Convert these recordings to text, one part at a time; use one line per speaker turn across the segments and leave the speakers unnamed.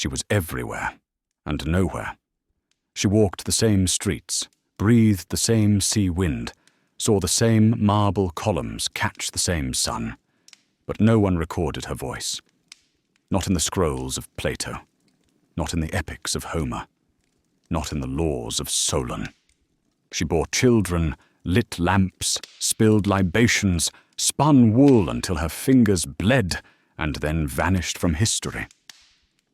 She was everywhere and nowhere. She walked the same streets, breathed the same sea wind, saw the same marble columns catch the same sun, but no one recorded her voice. Not in the scrolls of Plato, not in the epics of Homer, not in the laws of Solon. She bore children, lit lamps, spilled libations, spun wool until her fingers bled, and then vanished from history.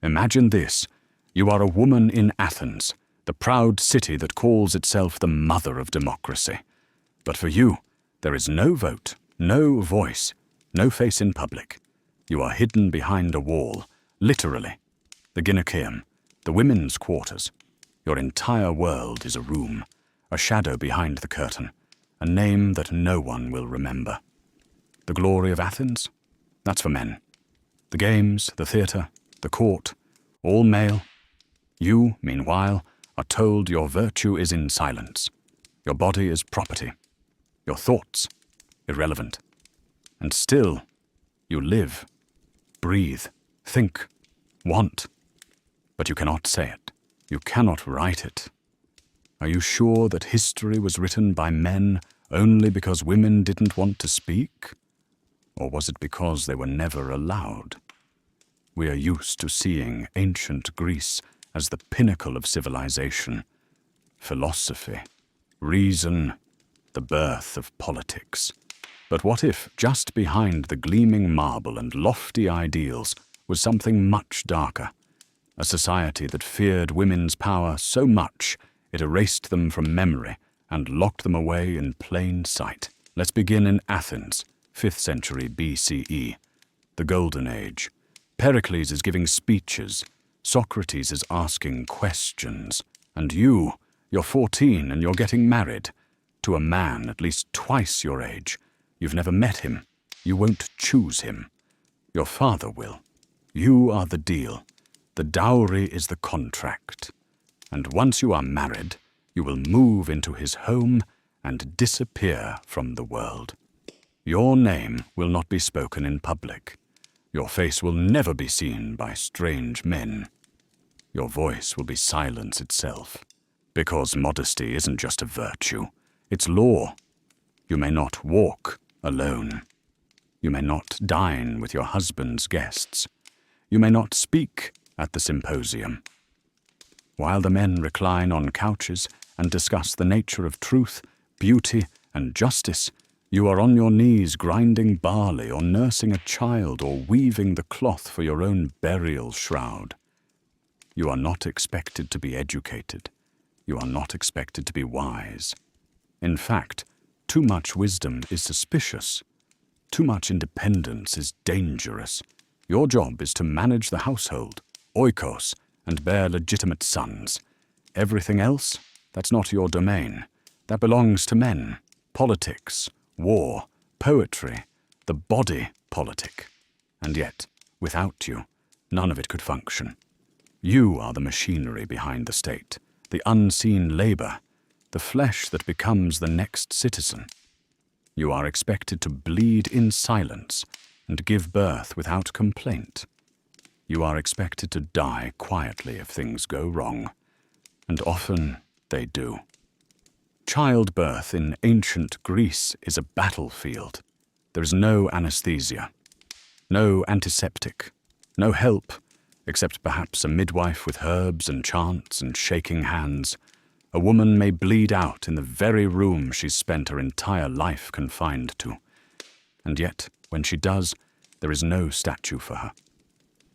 Imagine this. You are a woman in Athens, the proud city that calls itself the mother of democracy. But for you, there is no vote, no voice, no face in public. You are hidden behind a wall, literally. The Gyneceum, the women's quarters. Your entire world is a room, a shadow behind the curtain, a name that no one will remember. The glory of Athens? That's for men. The games, the theatre, the court, all male. You, meanwhile, are told your virtue is in silence. Your body is property. Your thoughts, irrelevant. And still, you live, breathe, think, want. But you cannot say it. You cannot write it. Are you sure that history was written by men only because women didn't want to speak? Or was it because they were never allowed? We are used to seeing ancient Greece as the pinnacle of civilization, philosophy, reason, the birth of politics. But what if just behind the gleaming marble and lofty ideals was something much darker? A society that feared women's power so much it erased them from memory and locked them away in plain sight. Let's begin in Athens, 5th century BCE, the Golden Age. Pericles is giving speeches, Socrates is asking questions, and you're 14 and you're getting married to a man at least twice your age. You've never met him. You won't choose him. Your father will. You are the deal. The dowry is the contract. And once you are married, you will move into his home and disappear from the world. Your name will not be spoken in public. Your face will never be seen by strange men. Your voice will be silence itself, because modesty isn't just a virtue, it's law. You may not walk alone. You may not dine with your husband's guests. You may not speak at the symposium. While the men recline on couches and discuss the nature of truth, beauty, and justice, you are on your knees grinding barley or nursing a child or weaving the cloth for your own burial shroud. You are not expected to be educated. You are not expected to be wise. In fact, too much wisdom is suspicious. Too much independence is dangerous. Your job is to manage the household, oikos, and bear legitimate sons. Everything else, that's not your domain. That belongs to men, politics, war, poetry, the body politic. And yet, without you, none of it could function. You are the machinery behind the state, the unseen labor, the flesh that becomes the next citizen. You are expected to bleed in silence and give birth without complaint. You are expected to die quietly if things go wrong, and often they do. Childbirth in ancient Greece is a battlefield. There is no anesthesia, no antiseptic, no help, except perhaps a midwife with herbs and chants and shaking hands. A woman may bleed out in the very room she's spent her entire life confined to. And yet, when she does, there is no statue for her.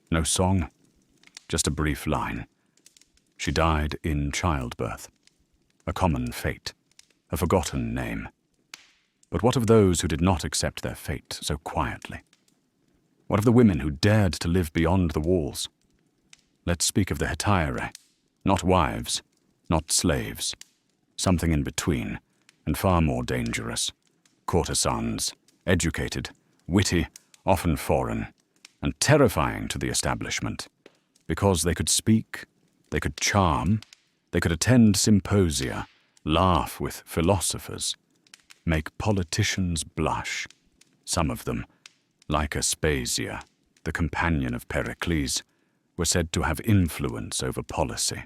No song, just a brief line. She died in childbirth. A common fate, a forgotten name. But what of those who did not accept their fate so quietly? What of the women who dared to live beyond the walls? Let's speak of the hetairae, not wives, not slaves, something in between, and far more dangerous. Courtesans, educated, witty, often foreign, and terrifying to the establishment, because they could speak, they could charm, they could attend symposia, laugh with philosophers, make politicians blush. Some of them, like Aspasia, the companion of Pericles, were said to have influence over policy,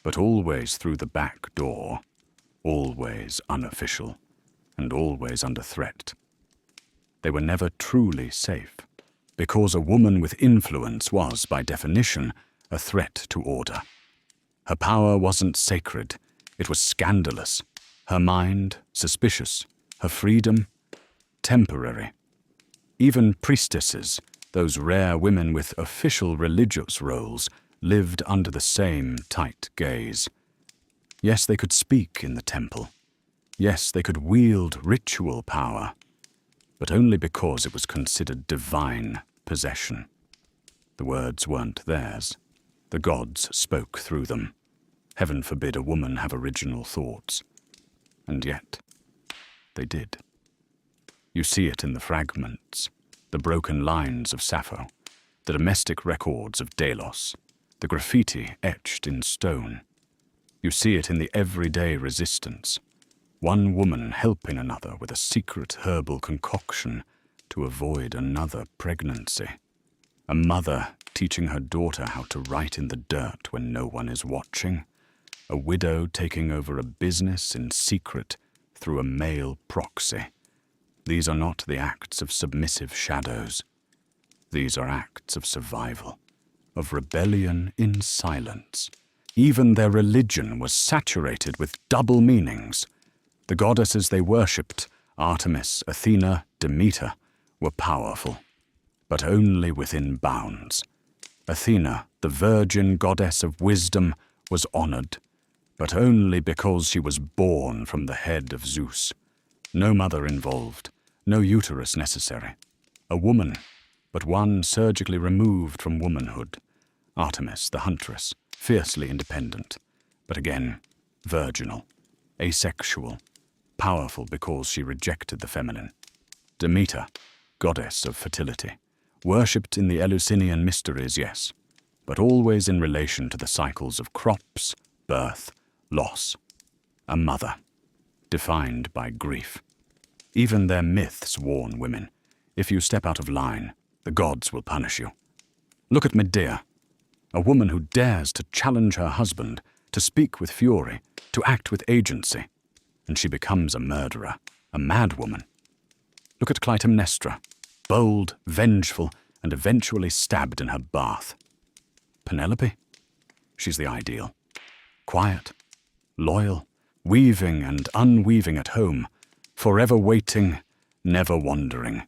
but always through the back door, always unofficial, and always under threat. They were never truly safe, because a woman with influence was, by definition, a threat to order. Her power wasn't sacred, it was scandalous. Her mind, suspicious. Her freedom, temporary. Even priestesses, those rare women with official religious roles, lived under the same tight gaze. Yes, they could speak in the temple. Yes, they could wield ritual power, but only because it was considered divine possession. The words weren't theirs. The gods spoke through them. Heaven forbid a woman have original thoughts. And yet, they did. You see it in the fragments, the broken lines of Sappho, the domestic records of Delos, the graffiti etched in stone. You see it in the everyday resistance, one woman helping another with a secret herbal concoction to avoid another pregnancy. A mother teaching her daughter how to write in the dirt when no one is watching. A widow taking over a business in secret through a male proxy. These are not the acts of submissive shadows. These are acts of survival, of rebellion in silence. Even their religion was saturated with double meanings. The goddesses they worshipped, Artemis, Athena, Demeter, were powerful, but only within bounds. Athena, the virgin goddess of wisdom, was honored, but only because she was born from the head of Zeus. No mother involved, no uterus necessary. A woman, but one surgically removed from womanhood. Artemis, the huntress, fiercely independent, but again, virginal, asexual, powerful because she rejected the feminine. Demeter, goddess of fertility, worshipped in the Eleusinian mysteries, yes, but always in relation to the cycles of crops, birth, loss. A mother, defined by grief. Even their myths warn women, if you step out of line, the gods will punish you. Look at Medea, a woman who dares to challenge her husband, to speak with fury, to act with agency, and she becomes a murderer, a madwoman. Look at Clytemnestra, bold, vengeful, and eventually stabbed in her bath. Penelope? She's the ideal. Quiet, loyal, weaving and unweaving at home, forever waiting, never wandering.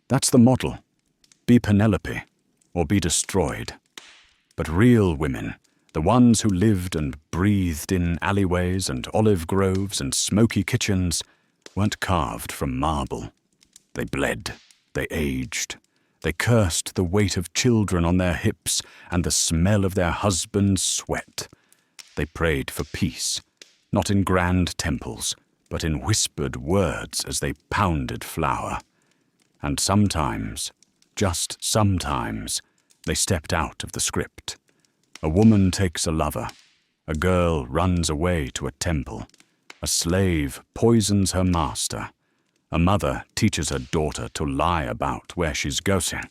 That's the model. Be Penelope, or be destroyed. But real women, the ones who lived and breathed in alleyways and olive groves and smoky kitchens, weren't carved from marble. They bled, they aged, they cursed the weight of children on their hips and the smell of their husbands' sweat. They prayed for peace, not in grand temples, but in whispered words as they pounded flour. And sometimes, just sometimes, they stepped out of the script. A woman takes a lover, a girl runs away to a temple, a slave poisons her master, a mother teaches her daughter to lie about where she's going.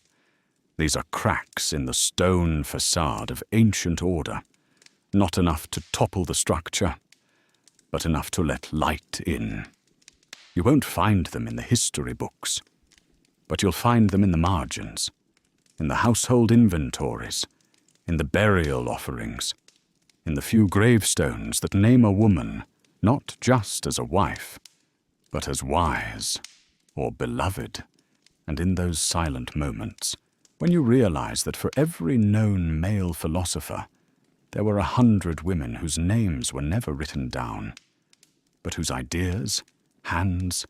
These are cracks in the stone facade of ancient order, not enough to topple the structure, but enough to let light in. You won't find them in the history books, but you'll find them in the margins, in the household inventories, in the burial offerings, in the few gravestones that name a woman not just as a wife, but as wise or beloved. And in those silent moments, when you realize that for every known male philosopher, there were 100 women whose names were never written down, but whose ideas, hands,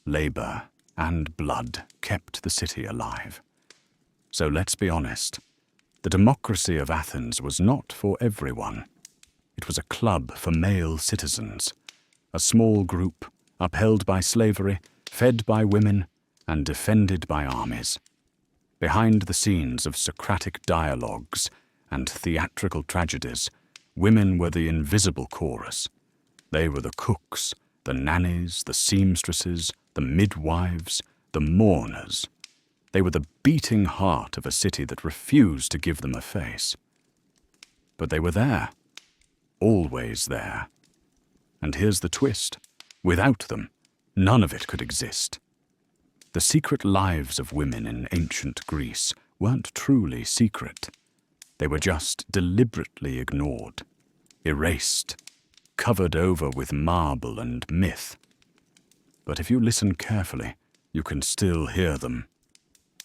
labor, and blood kept the city alive. So let's be honest. The democracy of Athens was not for everyone. It was a club for male citizens, a small group upheld by slavery, fed by women, and defended by armies. Behind the scenes of Socratic dialogues and theatrical tragedies, women were the invisible chorus. They were the cooks, the nannies, the seamstresses, the midwives, the mourners. They were the beating heart of a city that refused to give them a face. But they were there, always there. And here's the twist. Without them, none of it could exist. The secret lives of women in ancient Greece weren't truly secret. They were just deliberately ignored, erased, covered over with marble and myth. But if you listen carefully, you can still hear them.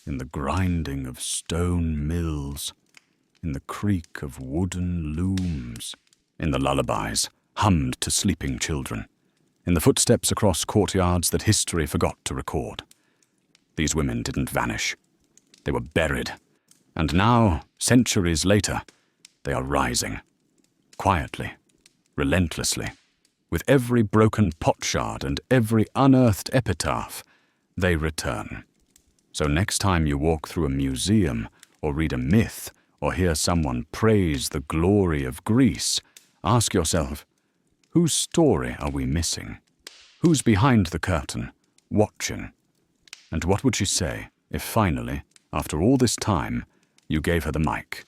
In the grinding of stone mills, in the creak of wooden looms, in the lullabies hummed to sleeping children, in the footsteps across courtyards that history forgot to record. These women didn't vanish. They were buried. And now, centuries later, they are rising. Quietly, relentlessly. With every broken potsherd and every unearthed epitaph, they return. So next time you walk through a museum, or read a myth, or hear someone praise the glory of Greece, ask yourself, whose story are we missing? Who's behind the curtain, watching? And what would she say if finally, after all this time, you gave her the mic?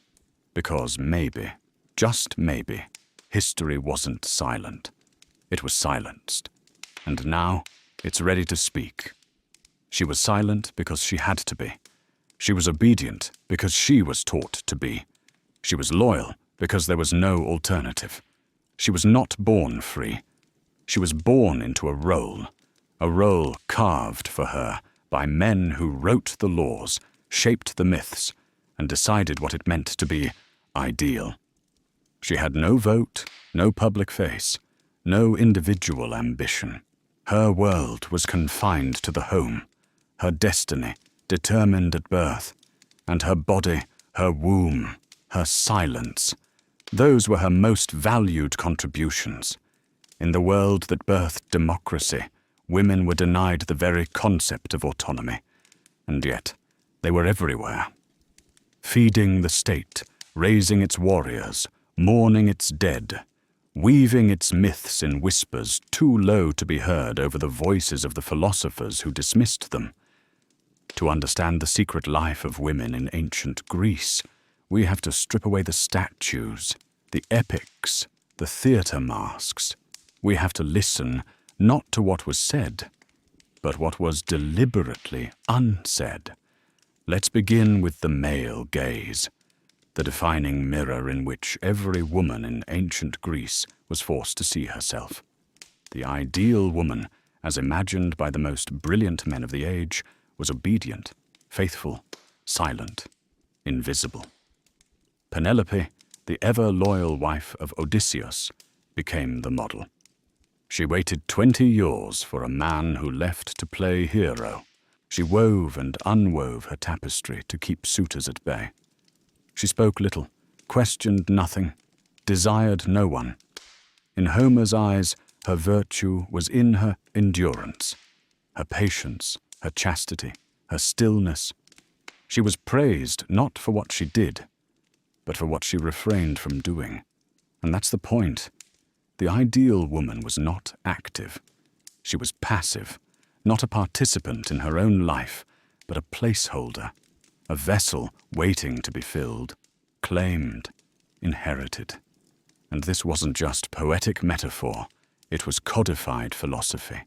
Because maybe, just maybe, history wasn't silent. It was silenced. And now, it's ready to speak. She was silent because she had to be. She was obedient because she was taught to be. She was loyal because there was no alternative. She was not born free. She was born into a role carved for her by men who wrote the laws, shaped the myths, and decided what it meant to be ideal. She had no vote, no public face, no individual ambition. Her world was confined to the home, her destiny determined at birth, and her body, her womb, her silence. Those were her most valued contributions. In the world that birthed democracy, women were denied the very concept of autonomy, and yet they were everywhere. Feeding the state, raising its warriors, mourning its dead, weaving its myths in whispers too low to be heard over the voices of the philosophers who dismissed them. To understand the secret life of women in ancient Greece, we have to strip away the statues, the epics, the theatre masks. We have to listen not to what was said, but what was deliberately unsaid. Let's begin with the male gaze, the defining mirror in which every woman in ancient Greece was forced to see herself. The ideal woman, as imagined by the most brilliant men of the age, was obedient, faithful, silent, invisible. Penelope, the ever-loyal wife of Odysseus, became the model. She waited 20 years for a man who left to play hero. She wove and unwove her tapestry to keep suitors at bay. She spoke little, questioned nothing, desired no one. In Homer's eyes, her virtue was in her endurance, her patience, her chastity, her stillness. She was praised not for what she did, but for what she refrained from doing. And that's the point. The ideal woman was not active. She was passive, not a participant in her own life, but a placeholder, a vessel waiting to be filled, claimed, inherited. And this wasn't just poetic metaphor, it was codified philosophy.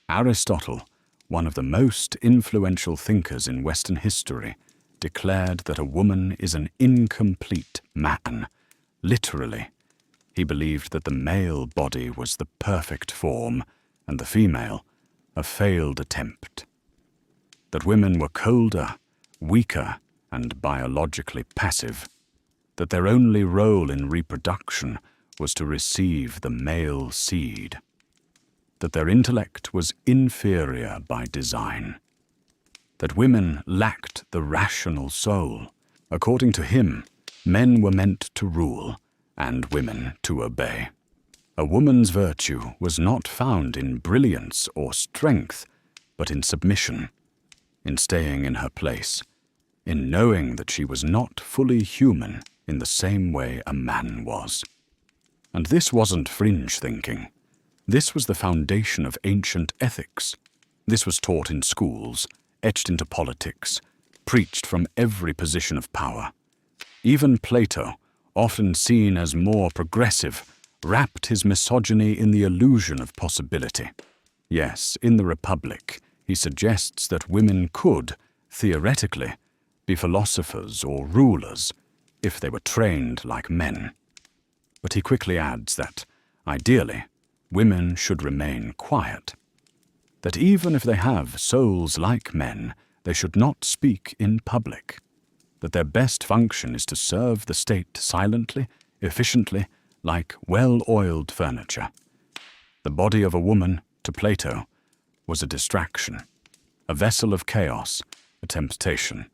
Aristotle, one of the most influential thinkers in Western history, declared that a woman is an incomplete man. Literally, he believed that the male body was the perfect form, and the female, a failed attempt. That women were colder, weaker, and biologically passive. That their only role in reproduction was to receive the male seed. That their intellect was inferior by design. That women lacked the rational soul. According to him, men were meant to rule, and women to obey. A woman's virtue was not found in brilliance or strength, but in submission, in staying in her place, in knowing that she was not fully human in the same way a man was. And this wasn't fringe thinking. This was the foundation of ancient ethics. This was taught in schools, etched into politics, preached from every position of power. Even Plato, often seen as more progressive, wrapped his misogyny in the illusion of possibility. Yes, in the Republic, he suggests that women could, theoretically, be philosophers or rulers if they were trained like men. But he quickly adds that, ideally, women should remain quiet. That even if they have souls like men, they should not speak in public. That their best function is to serve the state silently, efficiently, like well-oiled furniture. The body of a woman, to Plato, was a distraction, a vessel of chaos, a temptation.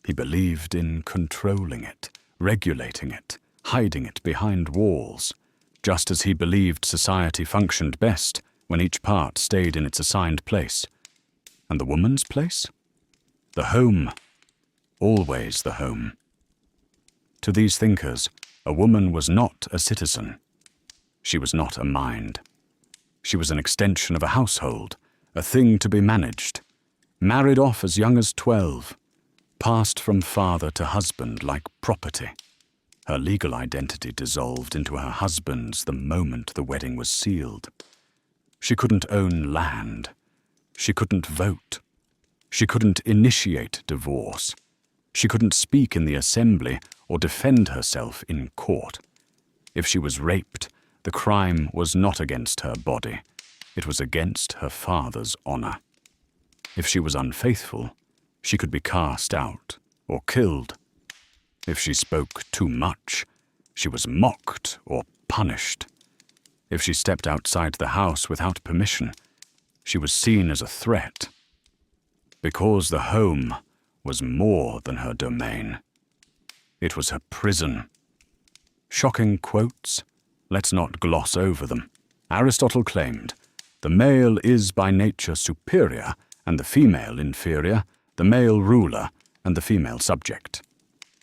He believed in controlling it, regulating it, hiding it behind walls, just as he believed society functioned best when each part stayed in its assigned place. And the woman's place? The home. Always the home. To these thinkers, a woman was not a citizen. She was not a mind. She was an extension of a household, a thing to be managed, married off as young as 12, passed from father to husband like property. Her legal identity dissolved into her husband's the moment the wedding was sealed. She couldn't own land. She couldn't vote. She couldn't initiate divorce. She couldn't speak in the assembly or defend herself in court. If she was raped, the crime was not against her body. It was against her father's honor. If she was unfaithful, she could be cast out or killed. If she spoke too much, she was mocked or punished. If she stepped outside the house without permission, she was seen as a threat. Because the home was more than her domain. It was her prison. Shocking quotes. Let's not gloss over them. Aristotle claimed, the male is by nature superior and the female inferior, the male ruler and the female subject.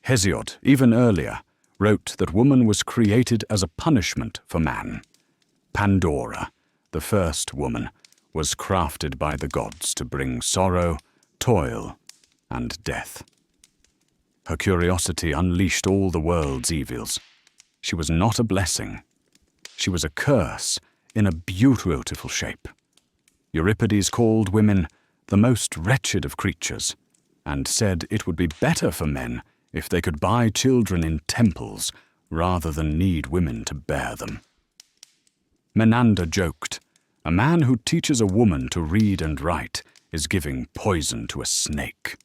Hesiod, even earlier, wrote that woman was created as a punishment for man. Pandora, the first woman, was crafted by the gods to bring sorrow, toil, and death. Her curiosity unleashed all the world's evils. She was not a blessing. She was a curse in a beautiful shape. Euripides called women the most wretched of creatures, and said it would be better for men if they could buy children in temples rather than need women to bear them. Menander joked, a man who teaches a woman to read and write is giving poison to a snake.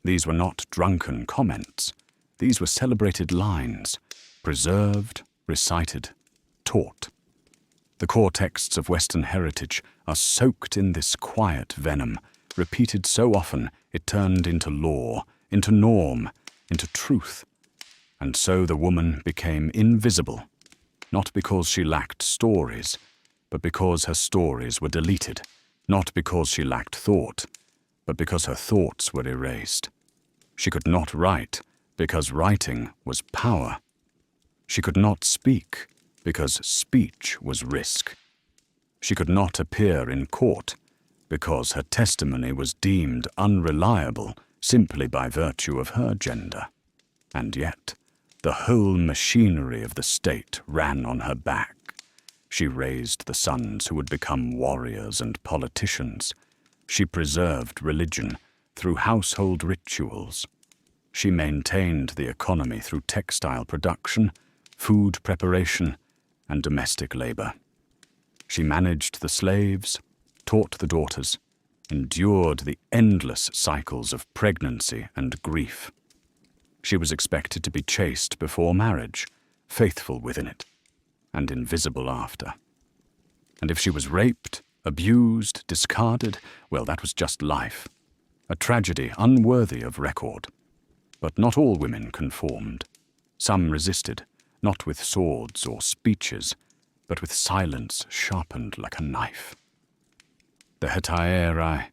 These were not drunken comments. These were celebrated lines, preserved, recited, taught. The core texts of Western heritage are soaked in this quiet venom, repeated so often it turned into law, into norm, into truth. And so the woman became invisible, not because she lacked stories, but because her stories were deleted, not because she lacked thought, but because her thoughts were erased. She could not write because writing was power. She could not speak because speech was risk. She could not appear in court because her testimony was deemed unreliable simply by virtue of her gender. And yet, the whole machinery of the state ran on her back. She raised the sons who would become warriors and politicians. She preserved religion through household rituals. She maintained the economy through textile production, food preparation, and domestic labor. She managed the slaves, taught the daughters, endured the endless cycles of pregnancy and grief. She was expected to be chaste before marriage, faithful within it, and invisible after. And if she was raped, abused, discarded, well, that was just life, a tragedy unworthy of record. But not all women conformed. Some resisted, not with swords or speeches, but with silence sharpened like a knife. The hetaerae,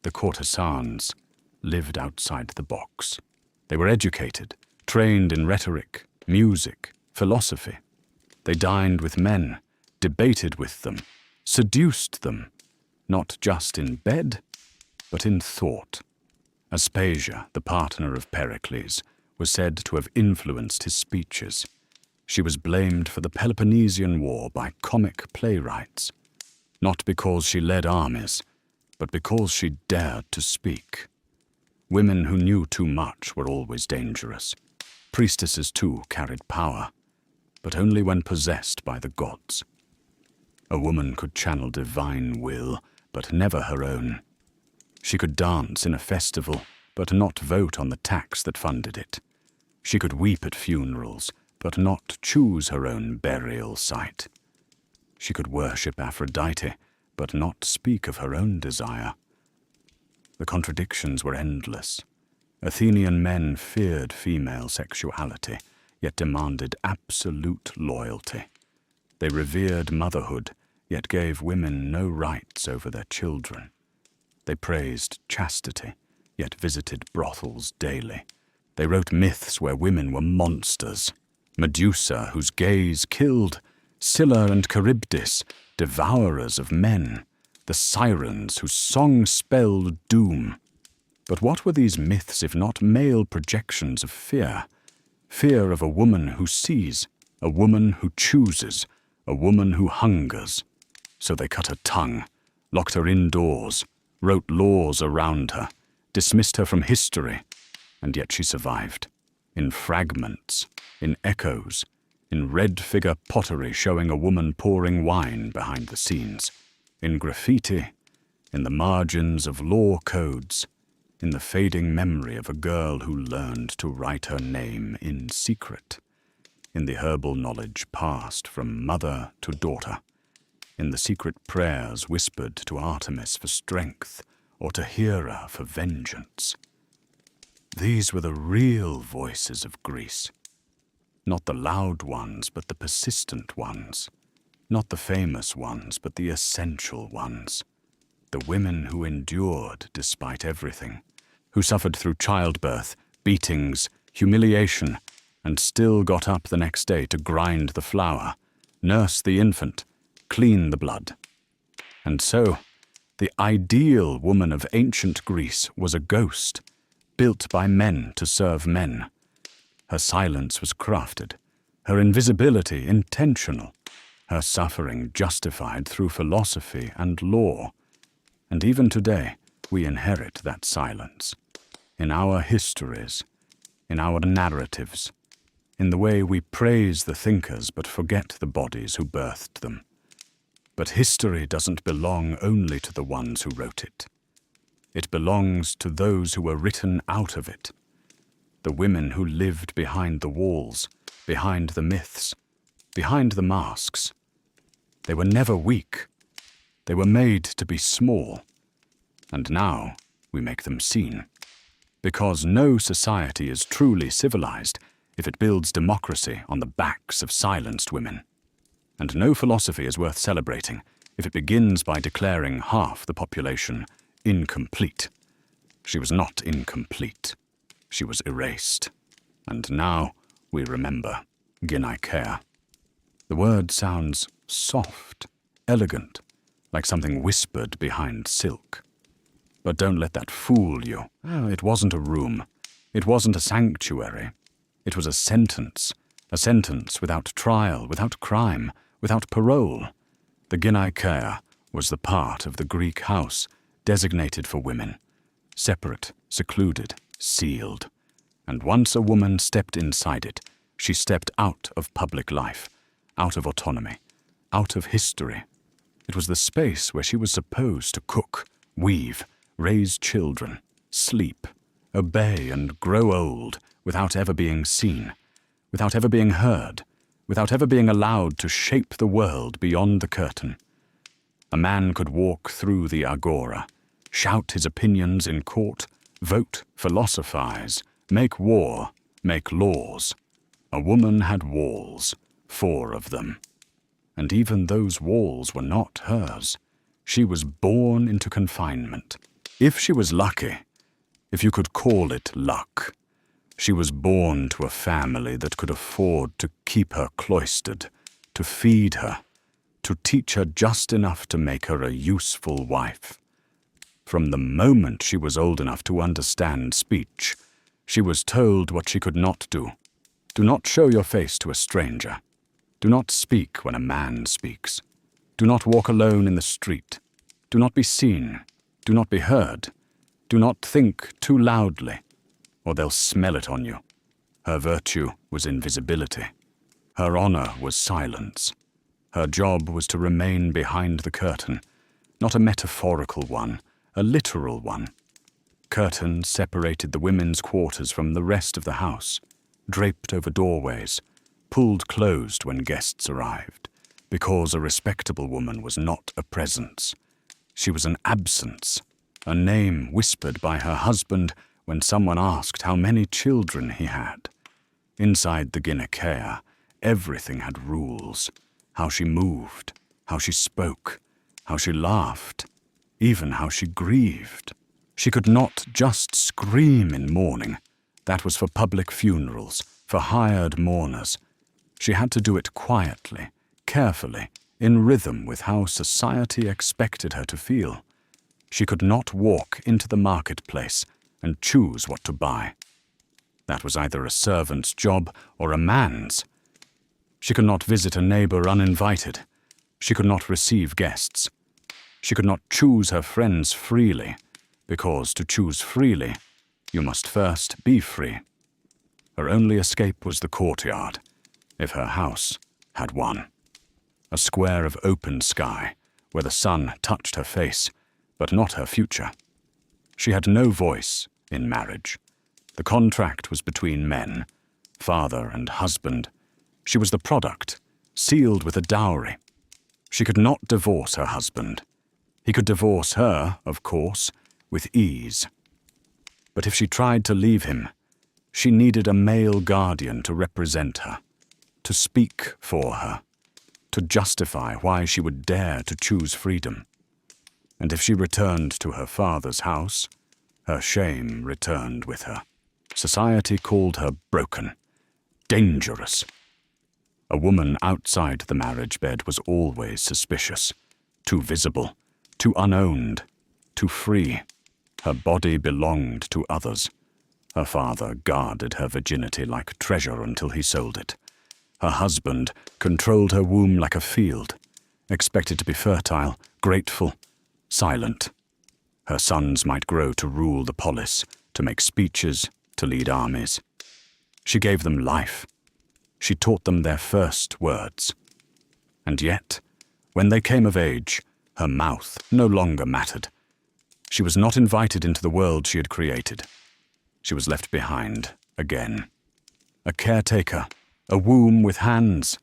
the courtesans, lived outside the box. They were educated, trained in rhetoric, music, philosophy. They dined with men, debated with them, seduced them, not just in bed, but in thought. Aspasia, the partner of Pericles, was said to have influenced his speeches. She was blamed for the Peloponnesian War by comic playwrights, not because she led armies, but because she dared to speak. Women who knew too much were always dangerous. Priestesses, too, carried power, but only when possessed by the gods. A woman could channel divine will, but never her own. She could dance in a festival, but not vote on the tax that funded it. She could weep at funerals, but not choose her own burial site. She could worship Aphrodite, but not speak of her own desire. The contradictions were endless. Athenian men feared female sexuality, yet demanded absolute loyalty. They revered motherhood, yet gave women no rights over their children. They praised chastity, yet visited brothels daily. They wrote myths where women were monsters. Medusa, whose gaze killed, Scylla and Charybdis, devourers of men, the sirens whose song spelled doom. But what were these myths if not male projections of fear? Fear of a woman who sees, a woman who chooses, a woman who hungers. So they cut her tongue, locked her indoors, wrote laws around her, dismissed her from history, and yet she survived. In fragments, in echoes, in red figure pottery showing a woman pouring wine behind the scenes, in graffiti, in the margins of law codes, in the fading memory of a girl who learned to write her name in secret, in the herbal knowledge passed from mother to daughter, in the secret prayers whispered to Artemis for strength or to Hera for vengeance. These were the real voices of Greece, not the loud ones but the persistent ones, not the famous ones but the essential ones, the women who endured despite everything, who suffered through childbirth, beatings, humiliation, and still got up the next day to grind the flour, nurse the infant, clean the blood. And so, the ideal woman of ancient Greece was a ghost, built by men to serve men. Her silence was crafted, her invisibility intentional, her suffering justified through philosophy and law. And even today, we inherit that silence. In our histories, in our narratives, in the way we praise the thinkers but forget the bodies who birthed them. But history doesn't belong only to the ones who wrote it. It belongs to those who were written out of it, the women who lived behind the walls, behind the myths, behind the masks. They were never weak. They were made to be small. And now we make them seen. Because no society is truly civilized if it builds democracy on the backs of silenced women. And no philosophy is worth celebrating if it begins by declaring half the population incomplete. She was not incomplete. She was erased. And now we remember Ginaikea. The word sounds soft, elegant, like something whispered behind silk. But don't let that fool you. It wasn't a room. It wasn't a sanctuary. It was a sentence without trial, without crime, without parole. The Ginaikea was the part of the Greek house designated for women, separate, secluded, sealed. And once a woman stepped inside it, she stepped out of public life, out of autonomy, out of history. It was the space where she was supposed to cook, weave, raise children, sleep, obey and grow old without ever being seen, without ever being heard, without ever being allowed to shape the world beyond the curtain. A man could walk through the agora, shout his opinions in court, vote, philosophize, make war, make laws. A woman had walls, 4 of them. And even those walls were not hers. She was born into confinement. If she was lucky, if you could call it luck, she was born to a family that could afford to keep her cloistered, to feed her, to teach her just enough to make her a useful wife. From the moment she was old enough to understand speech, She was told what she could not do. Do not show your face to a stranger. Do not speak when a man speaks. Do not walk alone in the street. Do not be seen. Do not be heard. Do not think too loudly, or they'll smell it on you. Her virtue was invisibility. Her honor was silence. Her job was to remain behind the curtain, not a metaphorical one, a literal one. Curtains separated the women's quarters from the rest of the house, draped over doorways, pulled closed when guests arrived, because a respectable woman was not a presence. She was an absence, a name whispered by her husband when someone asked how many children he had. Inside the Gynekea, everything had rules. How she moved, how she spoke, how she laughed, even how she grieved. She could not just scream in mourning. That was for public funerals, for hired mourners. She had to do it quietly, carefully, in rhythm with how society expected her to feel. She could not walk into the marketplace and choose what to buy. That was either a servant's job or a man's. She could not visit a neighbor uninvited. She could not receive guests. She could not choose her friends freely, because to choose freely, you must first be free. Her only escape was the courtyard, if her house had one. A square of open sky, where the sun touched her face, but not her future. She had no voice in marriage. The contract was between men, father and husband. She was the product, sealed with a dowry. She could not divorce her husband. He could divorce her, of course, with ease. But if she tried to leave him, she needed a male guardian to represent her, to speak for her, to justify why she would dare to choose freedom. And if she returned to her father's house, her shame returned with her. Society called her broken, dangerous. A woman outside the marriage bed was always suspicious, too visible, too unowned, too free. Her body belonged to others. Her father guarded her virginity like treasure until he sold it. Her husband controlled her womb like a field, expected to be fertile, grateful, silent. Her sons might grow to rule the polis, to make speeches, to lead armies. She gave them life. She taught them their first words. And yet, when they came of age, her mouth no longer mattered. She was not invited into the world she had created. She was left behind again. A caretaker, a womb with hands.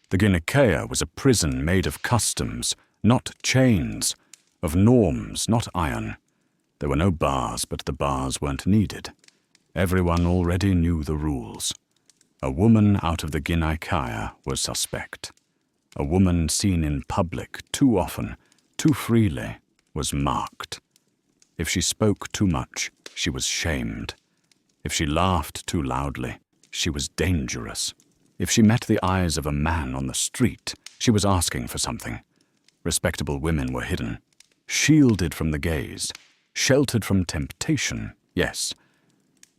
The Gynekea was a prison made of customs, not chains, of norms, not iron. There were no bars, but the bars weren't needed. Everyone already knew the rules. A woman out of the Gynekea was suspect. A woman seen in public too often, too freely, was marked. If she spoke too much, she was shamed. If she laughed too loudly, she was dangerous. If she met the eyes of a man on the street, she was asking for something. Respectable women were hidden, shielded from the gaze, sheltered from temptation, yes,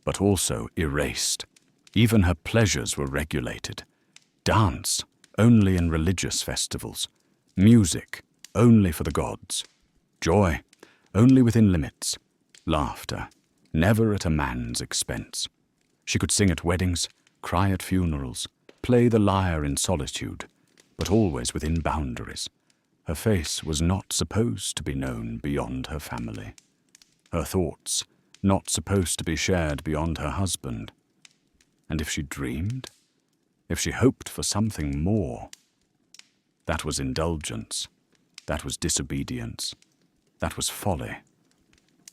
but also erased. Even her pleasures were regulated. Dance, only in religious festivals. Music, only for the gods. Joy, only within limits. Laughter, never at a man's expense. She could sing at weddings, cry at funerals, play the lyre in solitude, but always within boundaries. Her face was not supposed to be known beyond her family. Her thoughts, not supposed to be shared beyond her husband. And if she dreamed, if she hoped for something more, that was indulgence, that was disobedience, that was folly.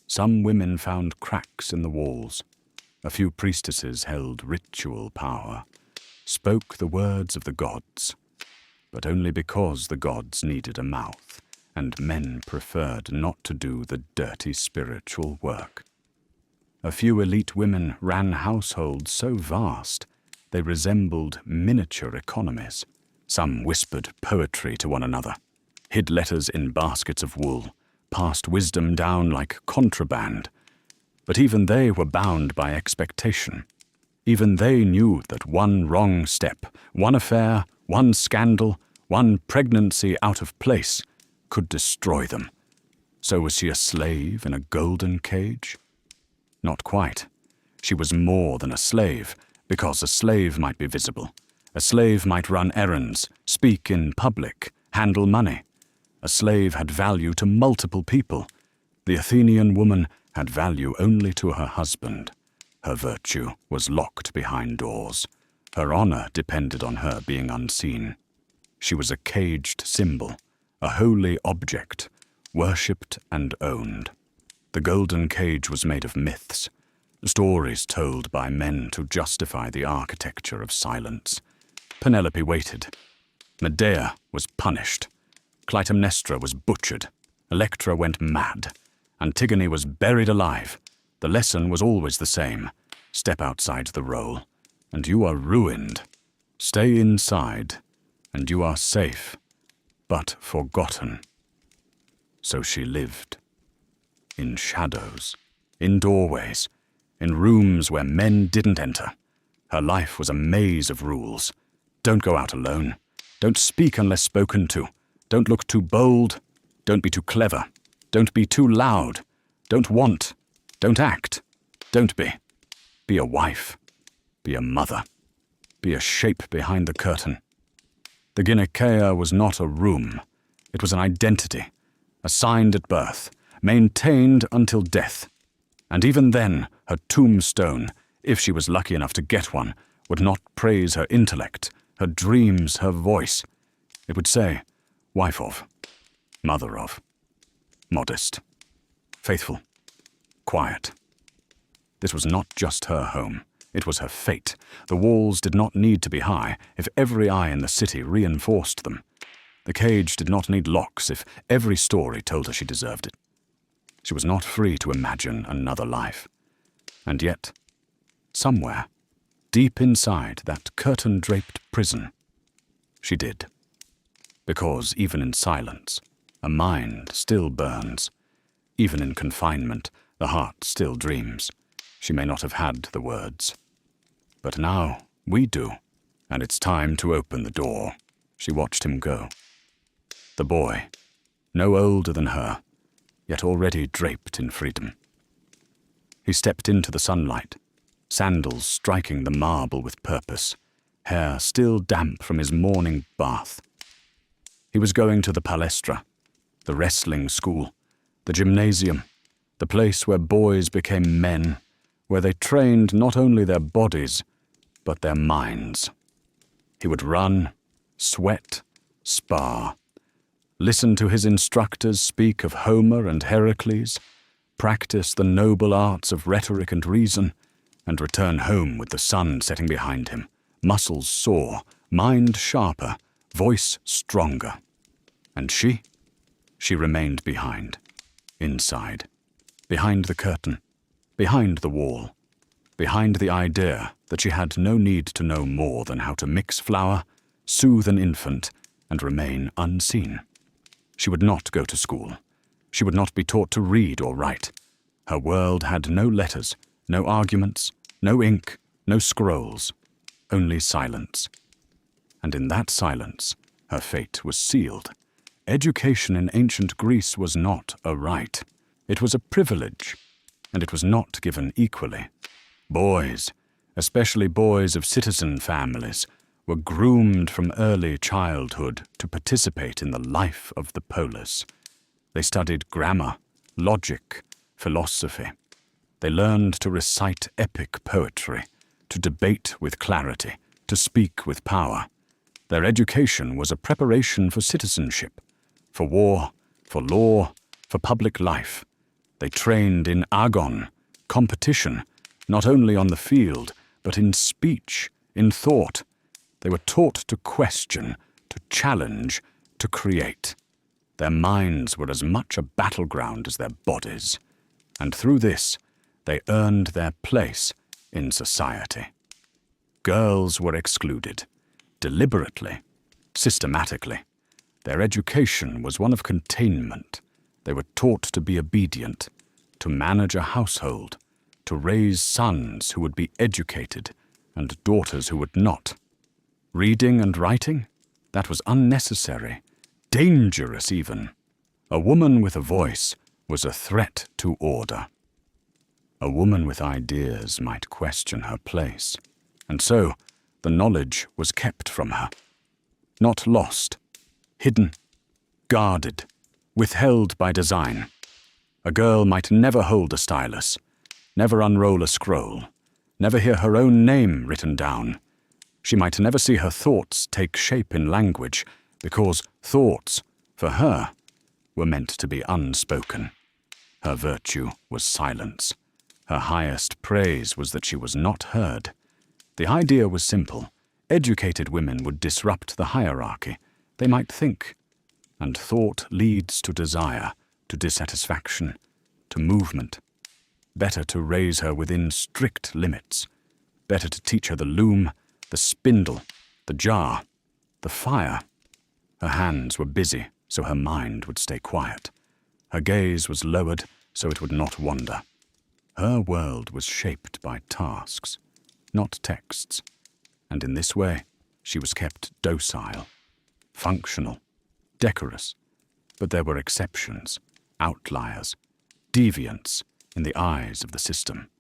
Some women found cracks in the walls. A few priestesses held ritual power, spoke the words of the gods, but only because the gods needed a mouth, and men preferred not to do the dirty spiritual work. A few elite women ran households so vast they resembled miniature economies. Some whispered poetry to one another, hid letters in baskets of wool, passed wisdom down like contraband. But even they were bound by expectation. Even they knew that one wrong step, one affair, one scandal, one pregnancy out of place could destroy them. So was she a slave in a golden cage? Not quite. She was more than a slave, because a slave might be visible. A slave might run errands, speak in public, handle money. A slave had value to multiple people. The Athenian woman had value only to her husband. Her virtue was locked behind doors. Her honor depended on her being unseen. She was a caged symbol, a holy object, worshipped and owned. The golden cage was made of myths, stories told by men to justify the architecture of silence. Penelope waited. Medea was punished. Clytemnestra was butchered. Electra went mad. Antigone was buried alive. The lesson was always the same. Step outside the role, and you are ruined. Stay inside, and you are safe, but forgotten. So she lived. In shadows, in doorways, in rooms where men didn't enter. Her life was a maze of rules. Don't go out alone. Don't speak unless spoken to. Don't look too bold. Don't be too clever. Don't be too loud. Don't want. Don't act. Don't be. Be a wife. Be a mother. Be a shape behind the curtain. The Gyneceia was not a room. It was an identity, assigned at birth, maintained until death. And even then, her tombstone, if she was lucky enough to get one, would not praise her intellect, her dreams, her voice. It would say, wife of, mother of, modest, faithful, quiet. This was not just her home. It was her fate. The walls did not need to be high if every eye in the city reinforced them. The cage did not need locks if every story told her she deserved it. She was not free to imagine another life. And yet, somewhere, deep inside that curtain-draped prison, she did. Because even in silence, a mind still burns. Even in confinement, the heart still dreams. She may not have had the words. But now we do, and it's time to open the door. She watched him go. The boy, no older than her, yet already draped in freedom. He stepped into the sunlight, sandals striking the marble with purpose, hair still damp from his morning bath. He was going to the palestra, the wrestling school, the gymnasium, the place where boys became men, where they trained not only their bodies, but their minds. He would run, sweat, spar, listen to his instructors speak of Homer and Heracles, practice the noble arts of rhetoric and reason, and return home with the sun setting behind him, muscles sore, mind sharper, voice stronger. And she remained behind, inside, behind the curtain, behind the wall, behind the idea that she had no need to know more than how to mix flour, soothe an infant, and remain unseen. She would not go to school. She would not be taught to read or write. Her world had no letters, no arguments, no ink, no scrolls, only silence. And in that silence, her fate was sealed. Education in ancient Greece was not a right. It was a privilege, and it was not given equally. Boys, especially boys of citizen families, were groomed from early childhood to participate in the life of the polis. They studied grammar, logic, philosophy. They learned to recite epic poetry, to debate with clarity, to speak with power. Their education was a preparation for citizenship, for war, for law, for public life. They trained in agon, competition, not only on the field, but in speech, in thought. They were taught to question, to challenge, to create. Their minds were as much a battleground as their bodies, and through this, they earned their place in society. Girls were excluded, deliberately, systematically. Their education was one of containment. They were taught to be obedient, to manage a household, to raise sons who would be educated and daughters who would not. Reading and writing? That was unnecessary, dangerous even. A woman with a voice was a threat to order. A woman with ideas might question her place, and so the knowledge was kept from her. Not lost, hidden, guarded, withheld by design. A girl might never hold a stylus, never unroll a scroll, never hear her own name written down. She might never see her thoughts take shape in language, because thoughts, for her, were meant to be unspoken. Her virtue was silence. Her highest praise was that she was not heard. The idea was simple. Educated women would disrupt the hierarchy. They might think. And thought leads to desire, to dissatisfaction, to movement. Better to raise her within strict limits. Better to teach her the loom, the spindle, the jar, the fire. Her hands were busy, so her mind would stay quiet. Her gaze was lowered, so it would not wander. Her world was shaped by tasks, not texts, and in this way she was kept docile, functional, decorous. But there were exceptions, outliers, deviants in the eyes of the system.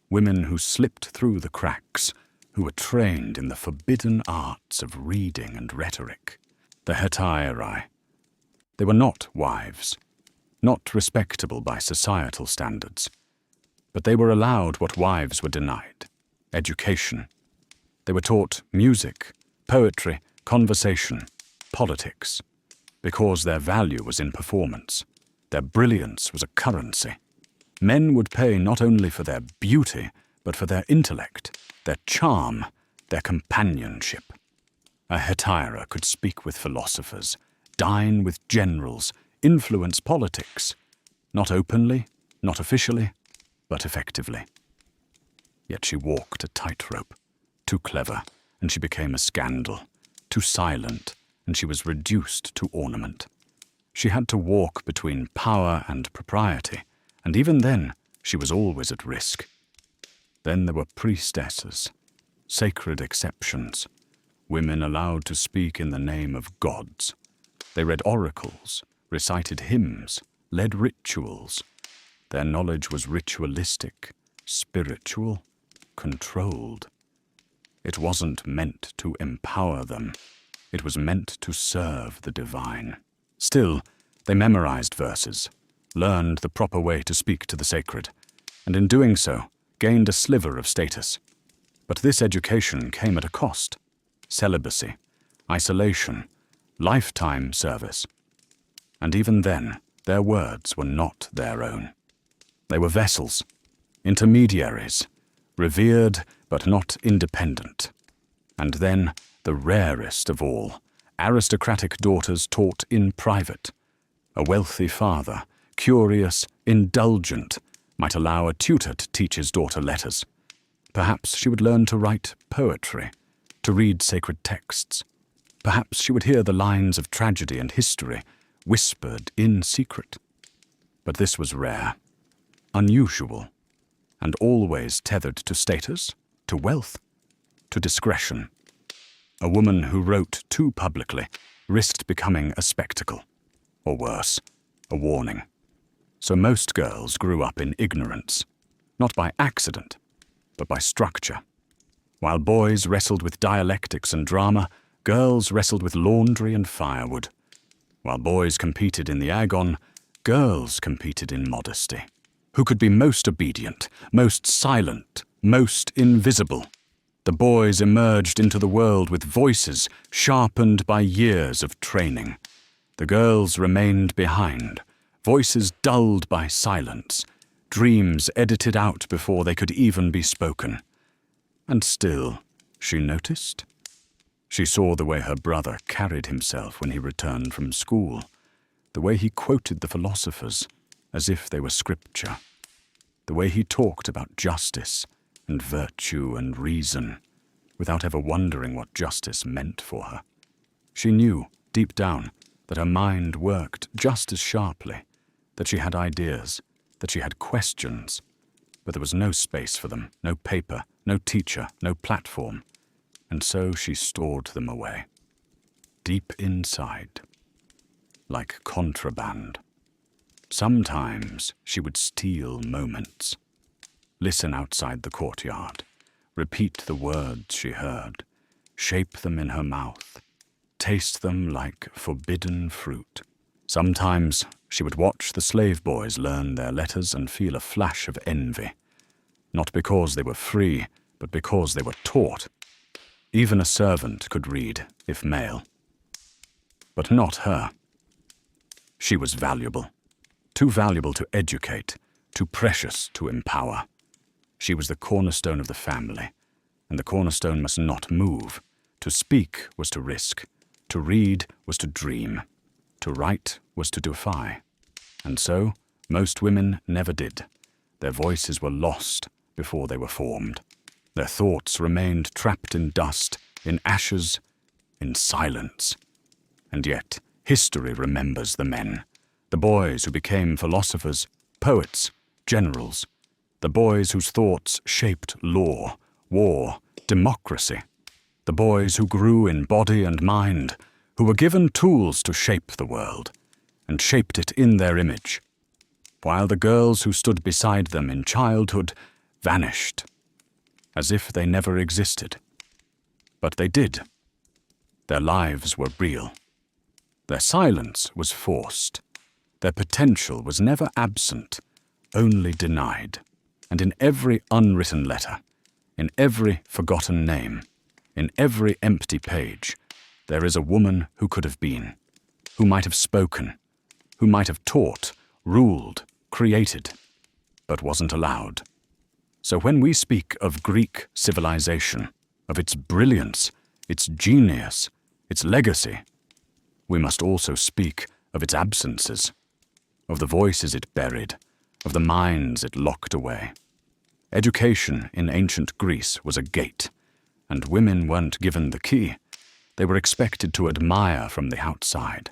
Women who slipped through the cracks, who were trained in the forbidden arts of reading and rhetoric. The hetairae. They were not wives, not respectable by societal standards, but they were allowed what wives were denied: education. They were taught music, poetry, conversation, politics, because their value was in performance. Their brilliance was a currency. Men would pay not only for their beauty, but for their intellect, their charm, their companionship. A hetaira could speak with philosophers, dine with generals, influence politics, not openly, not officially, but effectively. Yet she walked a tightrope, too clever, and she became a scandal, too silent, and she was reduced to ornament. She had to walk between power and propriety, and even then she was always at risk. Then there were priestesses, sacred exceptions, women allowed to speak in the name of gods. They read oracles, recited hymns, led rituals. Their knowledge was ritualistic, spiritual, controlled. It wasn't meant to empower them. It was meant to serve the divine. Still, they memorized verses, learned the proper way to speak to the sacred, and in doing so, gained a sliver of status. But this education came at a cost: celibacy, isolation, lifetime service. And even then, their words were not their own. They were vessels, intermediaries, revered but not independent. And then, the rarest of all, aristocratic daughters taught in private. A wealthy father, curious, indulgent, might allow a tutor to teach his daughter letters. Perhaps she would learn to write poetry, to read sacred texts. Perhaps she would hear the lines of tragedy and history whispered in secret. But this was rare, unusual, and always tethered to status, to wealth, to discretion. A woman who wrote too publicly risked becoming a spectacle, or worse, a warning. So most girls grew up in ignorance, not by accident, but by structure. While boys wrestled with dialectics and drama, girls wrestled with laundry and firewood. While boys competed in the agon, girls competed in modesty. Who could be most obedient, most silent, most invisible? The boys emerged into the world with voices sharpened by years of training. The girls remained behind, voices dulled by silence, dreams edited out before they could even be spoken. And still, she noticed. She saw the way her brother carried himself when he returned from school, the way he quoted the philosophers as if they were scripture, the way he talked about justice and virtue and reason, without ever wondering what justice meant for her. She knew, deep down, that her mind worked just as sharply, that she had ideas, that she had questions, But there was no space for them, no paper, no teacher, no platform, and so she stored them away, deep inside, like contraband. Sometimes she would steal moments, listen outside the courtyard, repeat the words she heard, shape them in her mouth, taste them like forbidden fruit. Sometimes she would watch the slave boys learn their letters and feel a flash of envy, not because they were free, but because they were taught. Even a servant could read, if male. But not her. She was valuable, too valuable to educate, too precious to empower. She was the cornerstone of the family, and the cornerstone must not move. To speak was to risk, to read was to dream, to write was to defy. And so, most women never did. Their voices were lost before they were formed. Their thoughts remained trapped in dust, in ashes, in silence. And yet, history remembers the men, the boys who became philosophers, poets, generals, the boys whose thoughts shaped law, war, democracy, the boys who grew in body and mind, who were given tools to shape the world, and shaped it in their image, while the girls who stood beside them in childhood vanished, as if they never existed. But they did. Their lives were real. Their silence was forced. Their potential was never absent, only denied. And in every unwritten letter, in every forgotten name, in every empty page, there is a woman who could have been, who might have spoken, who might have taught, ruled, created, but wasn't allowed. So when we speak of Greek civilization, of its brilliance, its genius, its legacy, we must also speak of its absences, of the voices it buried, of the minds it locked away. Education in ancient Greece was a gate, and women weren't given the key. They were expected to admire from the outside,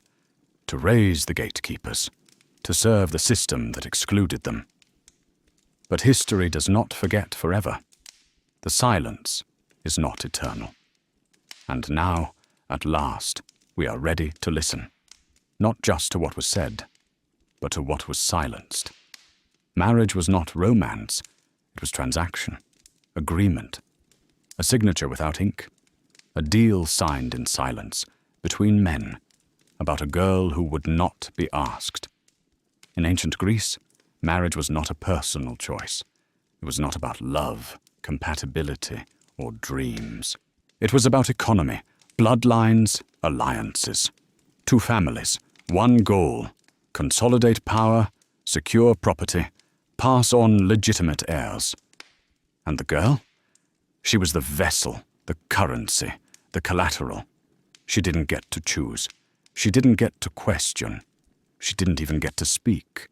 to raise the gatekeepers, to serve the system that excluded them. But history does not forget forever. The silence is not eternal. And now, at last, we are ready to listen, not just to what was said, but to what was silenced. Marriage was not romance, it was transaction, agreement, a signature without ink, a deal signed in silence between men about a girl who would not be asked. In ancient Greece, marriage was not a personal choice. It was not about love, compatibility, or dreams. It was about economy, bloodlines, alliances. Two families, one goal: consolidate power, secure property, pass on legitimate heirs. And the girl? She was the vessel, the currency, the collateral. She didn't get to choose. She didn't get to question. She didn't even get to speak.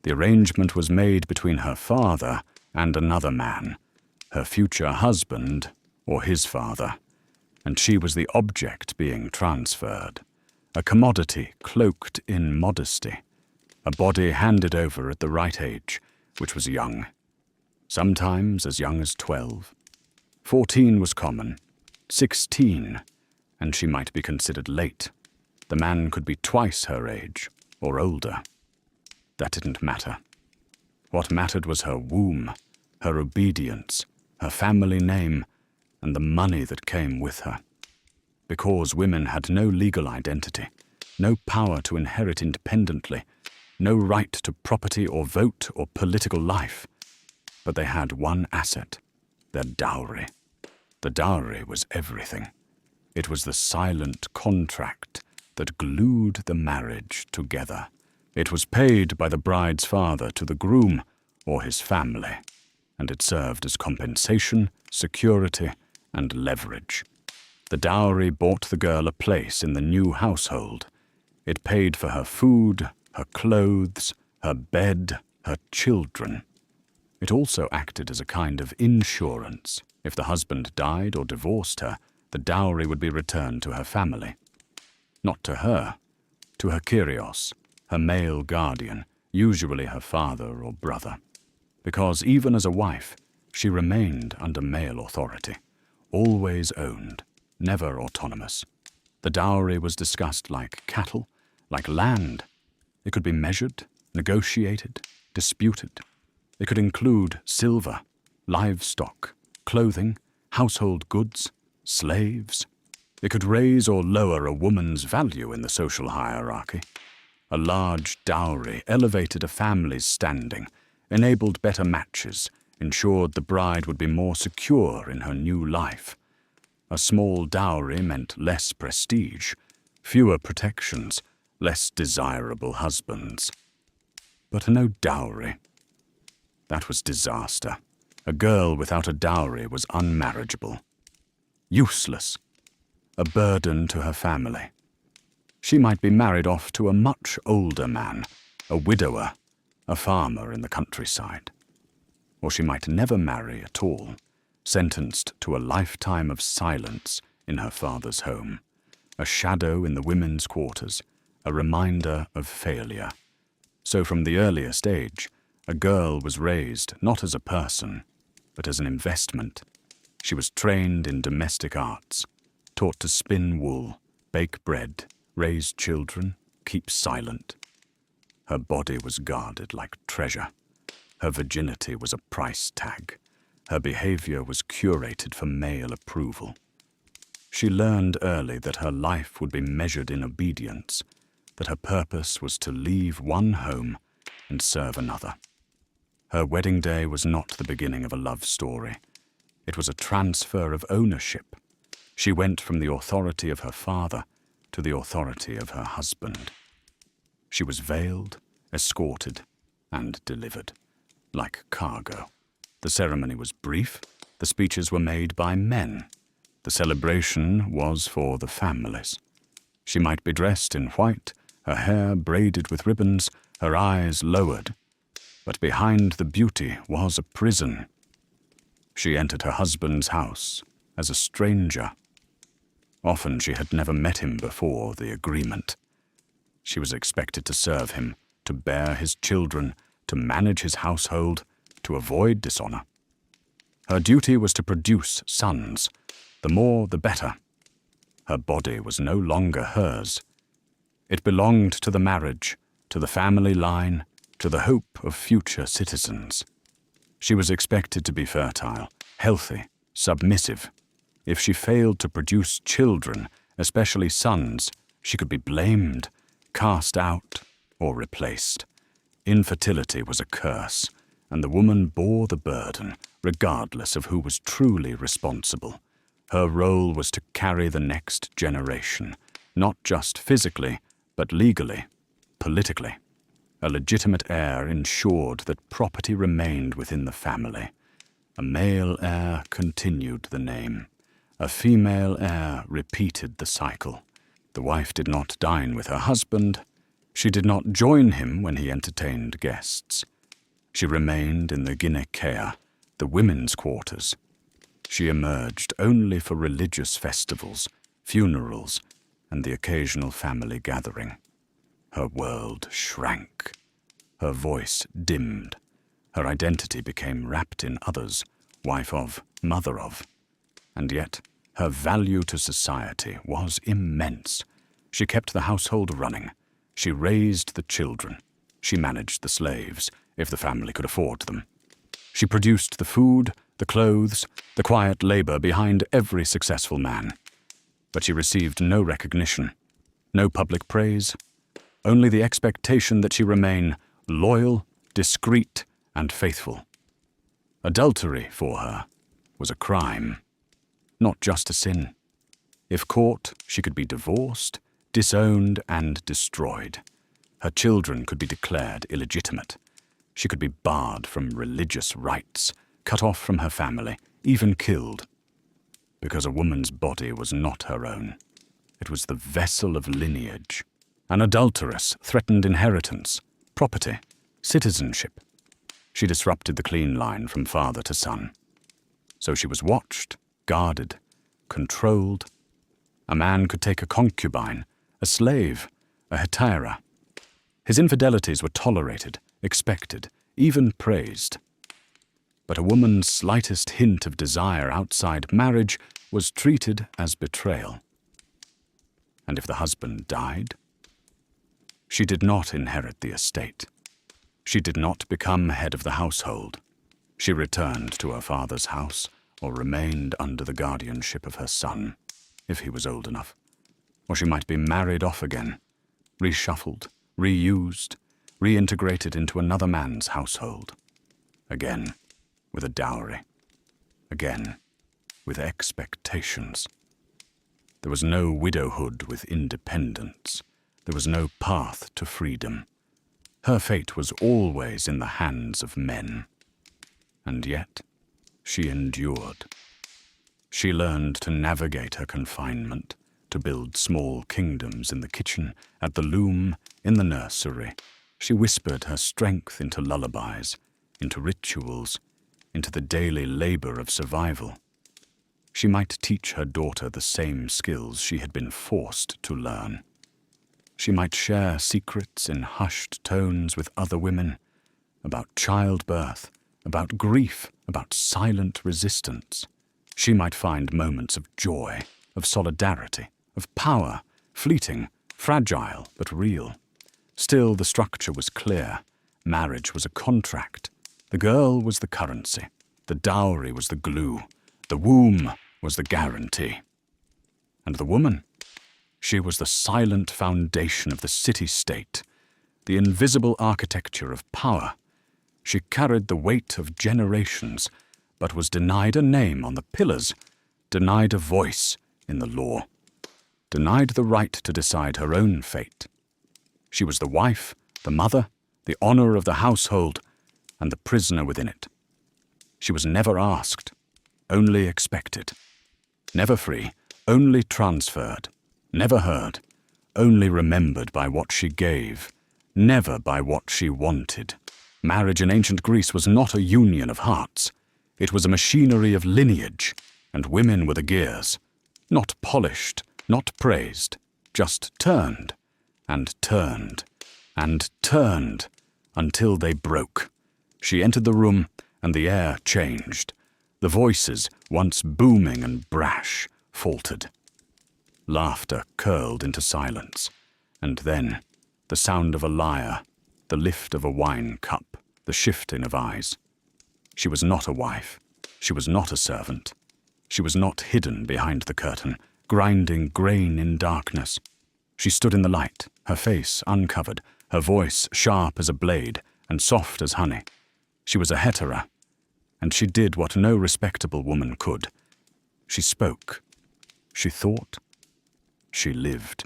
The arrangement was made between her father and another man, her future husband or his father, and she was the object being transferred, a commodity cloaked in modesty, a body handed over at the right age, which was young, sometimes as young as 12. 14 was common, 16, and she might be considered late. The man could be twice her age, or older. That didn't matter. What mattered was her womb, her obedience, her family name, and the money that came with her. Because women had no legal identity, no power to inherit independently, no right to property or vote or political life, but they had one asset: their dowry. The dowry was everything. It was the silent contract that glued the marriage together. It was paid by the bride's father to the groom or his family, and it served as compensation, security, and leverage. The dowry bought the girl a place in the new household. It paid for her food, her clothes, her bed, her children. It also acted as a kind of insurance. If the husband died or divorced her, the dowry would be returned to her family. Not to her, to her kyrios, her male guardian, usually her father or brother. because even as a wife, she remained under male authority, always owned, never autonomous. The dowry was discussed like cattle, like land. It could be measured, negotiated, disputed. It could include silver, livestock, clothing, household goods, slaves. It could raise or lower a woman's value in the social hierarchy. A large dowry elevated a family's standing, enabled better matches, ensured the bride would be more secure in her new life. A small dowry meant less prestige, fewer protections, less desirable husbands. But no dowry. That was disaster. A girl without a dowry was unmarriageable. Useless. A burden to her family. She might be married off to a much older man, a widower, a farmer in the countryside. Or she might never marry at all, sentenced to a lifetime of silence in her father's home, a shadow in the women's quarters, a reminder of failure. So from the earliest age, a girl was raised not as a person, but as an investment. She was trained in domestic arts, taught to spin wool, bake bread, raise children, keep silent. Her body was guarded like treasure. Her virginity was a price tag. Her behavior was curated for male approval. She learned early that her life would be measured in obedience, that her purpose was to leave one home and serve another. Her wedding day was not the beginning of a love story. It was a transfer of ownership. She went from the authority of her father to the authority of her husband. She was veiled, escorted, and delivered, like cargo. The ceremony was brief. The speeches were made by men. The celebration was for the families. She might be dressed in white, her hair braided with ribbons, her eyes lowered. But behind the beauty was a prison. She entered her husband's house as a stranger. Often she had never met him before the agreement. She was expected to serve him, to bear his children, to manage his household, to avoid dishonor. Her duty was to produce sons. The more, the better. Her body was no longer hers. It belonged to the marriage, to the family line, to the hope of future citizens. She was expected to be fertile, healthy, submissive. If she failed to produce children, especially sons, she could be blamed, cast out, or replaced. Infertility was a curse, and the woman bore the burden, regardless of who was truly responsible. Her role was to carry the next generation, not just physically, but legally, politically. A legitimate heir ensured that property remained within the family. A male heir continued the name. A female heir repeated the cycle. The wife did not dine with her husband. She did not join him when he entertained guests. She remained in the gynekea, the women's quarters. She emerged only for religious festivals, funerals, and the occasional family gathering. Her world shrank. Her voice dimmed. Her identity became wrapped in others, wife of, mother of. And yet, her value to society was immense. She kept the household running. She raised the children. She managed the slaves, if the family could afford them. She produced the food, the clothes, the quiet labor behind every successful man. But she received no recognition, no public praise, only the expectation that she remain loyal, discreet, and faithful. Adultery, for her, was a crime, not just a sin. If caught, she could be divorced, disowned, and destroyed. Her children could be declared illegitimate. She could be barred from religious rites, cut off from her family, even killed. Because a woman's body was not her own. It was the vessel of lineage. An adulteress threatened inheritance, property, citizenship. She disrupted the clean line from father to son. So she was watched, guarded, controlled. A man could take a concubine, a slave, a hetaira. His infidelities were tolerated, expected, even praised. but a woman's slightest hint of desire outside marriage was treated as betrayal. And if the husband died? She did not inherit the estate. She did not become head of the household. She returned to her father's house or remained under the guardianship of her son, if he was old enough. Or she might be married off again, reshuffled, reused, reintegrated into another man's household. Again, with a dowry. Again, with expectations. There was no widowhood with independence. There was no path to freedom. Her fate was always in the hands of men. And yet, she endured. She learned to navigate her confinement, to build small kingdoms in the kitchen, at the loom, in the nursery. She whispered her strength into lullabies, into rituals, into the daily labor of survival. She might teach her daughter the same skills she had been forced to learn. She might share secrets in hushed tones with other women, about childbirth, about grief, about silent resistance. She might find moments of joy, of solidarity, of power, fleeting, fragile, but real. Still, the structure was clear. Marriage was a contract. The girl was the currency. The dowry was the glue. The womb was the guarantee. And the woman? She was the silent foundation of the city-state, the invisible architecture of power. She carried the weight of generations, but was denied a name on the pillars, denied a voice in the law, denied the right to decide her own fate. She was the wife, the mother, the honor of the household, and the prisoner within it. She was never asked, only expected. Never free, only transferred. Never heard, only remembered by what she gave, never by what she wanted. Marriage in ancient Greece was not a union of hearts. It was a machinery of lineage, and women were the gears, not polished, not praised, just turned, and turned, and turned, until they broke. She entered the room, and the air changed. The voices, once booming and brash, faltered. Laughter curled into silence, and then the sound of a lyre, the lift of a wine cup, the shifting of eyes. She was not a wife. She was not a servant. She was not hidden behind the curtain, grinding grain in darkness. She stood in the light, her face uncovered, her voice sharp as a blade and soft as honey. She was a hetera, and she did what no respectable woman could. She spoke. She thought. She lived.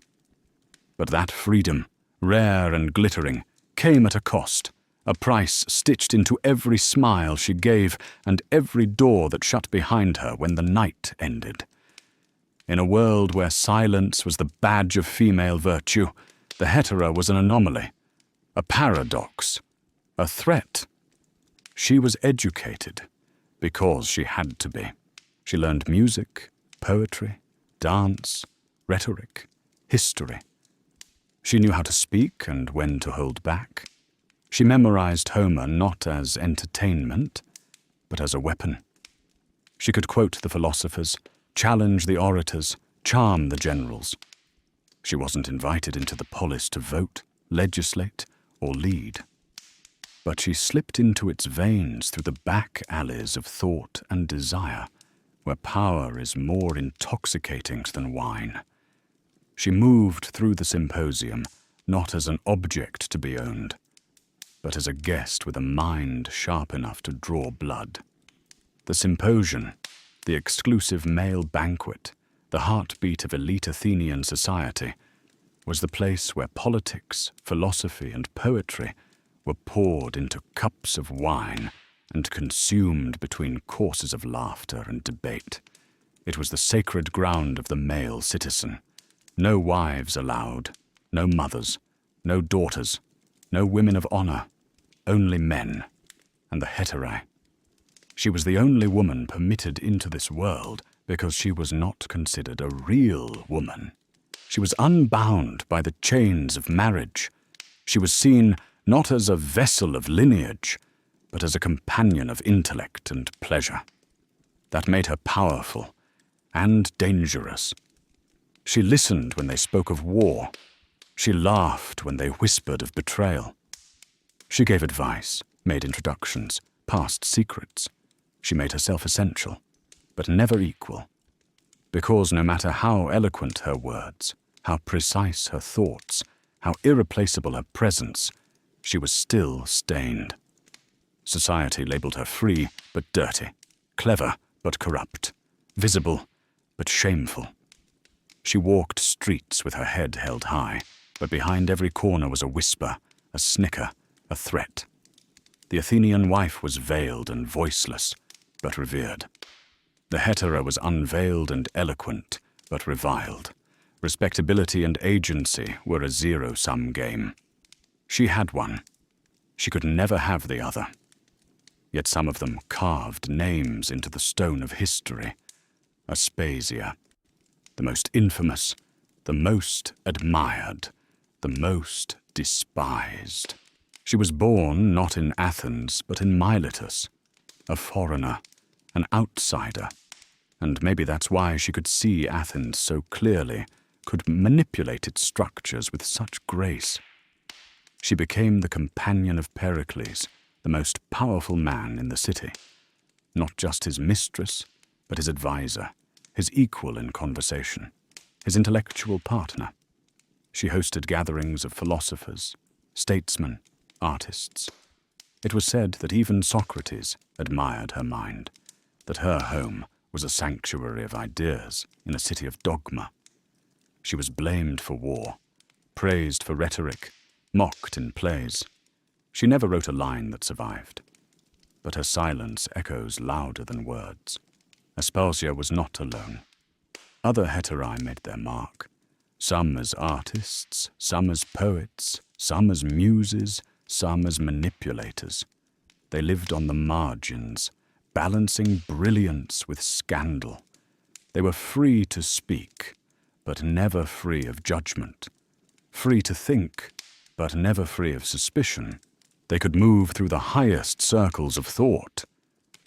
But that freedom, rare and glittering, came at a cost, a price stitched into every smile she gave and every door that shut behind her when the night ended. In a world where silence was the badge of female virtue, the hetera was an anomaly, a paradox, a threat. She was educated because she had to be. She learned music, poetry, dance, rhetoric, history. She knew how to speak and when to hold back. She memorized Homer not as entertainment, but as a weapon. She could quote the philosophers, challenge the orators, charm the generals. She wasn't invited into the polis to vote, legislate, or lead. But she slipped into its veins through the back alleys of thought and desire, where power is more intoxicating than wine. She moved through the symposium, not as an object to be owned, but as a guest with a mind sharp enough to draw blood. The symposium, the exclusive male banquet, the heartbeat of elite Athenian society, was the place where politics, philosophy, and poetry were poured into cups of wine and consumed between courses of laughter and debate. It was the sacred ground of the male citizen. No wives allowed, no mothers, no daughters, no women of honor, only men, and the heterae. She was the only woman permitted into this world because she was not considered a real woman. She was unbound by the chains of marriage. She was seen not as a vessel of lineage, but as a companion of intellect and pleasure. That made her powerful and dangerous. She listened when they spoke of war. She laughed when they whispered of betrayal. She gave advice, made introductions, passed secrets. She made herself essential, but never equal. Because no matter how eloquent her words, how precise her thoughts, how irreplaceable her presence, she was still stained. Society labeled her free but dirty, clever but corrupt, visible but shameful. She walked streets with her head held high, but behind every corner was a whisper, a snicker, a threat. The Athenian wife was veiled and voiceless, but revered. The hetera was unveiled and eloquent, but reviled. Respectability and agency were a zero-sum game. She had one. She could never have the other. Yet some of them carved names into the stone of history. Aspasia, the most infamous, the most admired, the most despised. She was born not in Athens, but in Miletus, a foreigner, an outsider. And maybe that's why she could see Athens so clearly, could manipulate its structures with such grace. She became the companion of Pericles, the most powerful man in the city. Not just his mistress, but his advisor, his equal in conversation, his intellectual partner. She hosted gatherings of philosophers, statesmen, artists. It was said that even Socrates admired her mind, that her home was a sanctuary of ideas in a city of dogma. She was blamed for war, praised for rhetoric, mocked in plays. She never wrote a line that survived, but her silence echoes louder than words. Aspasia was not alone. Other heterae made their mark, some as artists, some as poets, some as muses, some as manipulators. They lived on the margins, balancing brilliance with scandal. They were free to speak, but never free of judgment. Free to think, but never free of suspicion. They could move through the highest circles of thought,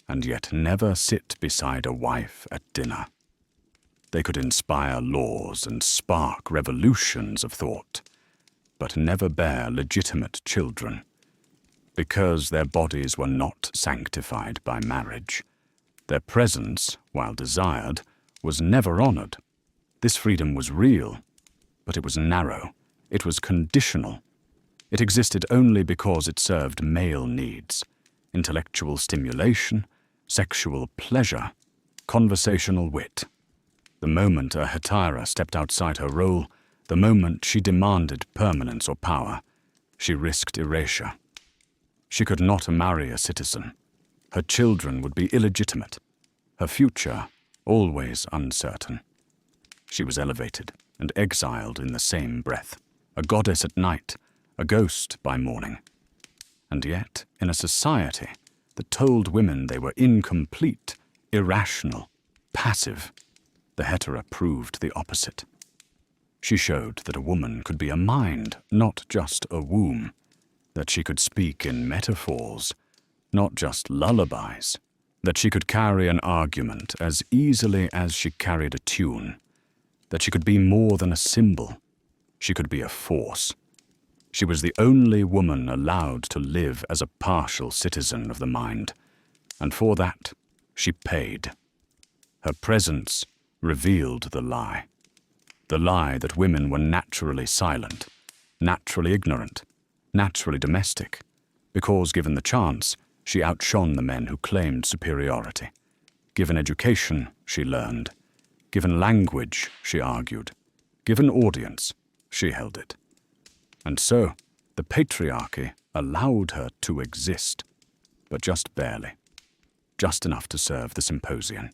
and yet never sit beside a wife at dinner. They could inspire laws and spark revolutions of thought, but never bear legitimate children, because their bodies were not sanctified by marriage. Their presence, while desired, was never honored. This freedom was real, but it was narrow. It was conditional. It existed only because it served male needs, intellectual stimulation, sexual pleasure, conversational wit. The moment a hetera stepped outside her role, the moment she demanded permanence or power, she risked erasure. She could not marry a citizen. Her children would be illegitimate, her future always uncertain. She was elevated and exiled in the same breath, a goddess at night, a ghost by morning. And yet, in a society that told women they were incomplete, irrational, passive, the hetera proved the opposite. She showed that a woman could be a mind, not just a womb, that she could speak in metaphors, not just lullabies, that she could carry an argument as easily as she carried a tune, that she could be more than a symbol, she could be a force. She was the only woman allowed to live as a partial citizen of the mind, and for that she paid. Her presence revealed the lie that women were naturally silent, naturally ignorant, naturally domestic, because given the chance, she outshone the men who claimed superiority. Given education, she learned. Given language, she argued. Given audience, she held it. And so, the patriarchy allowed her to exist, but just barely. Just enough to serve the symposium.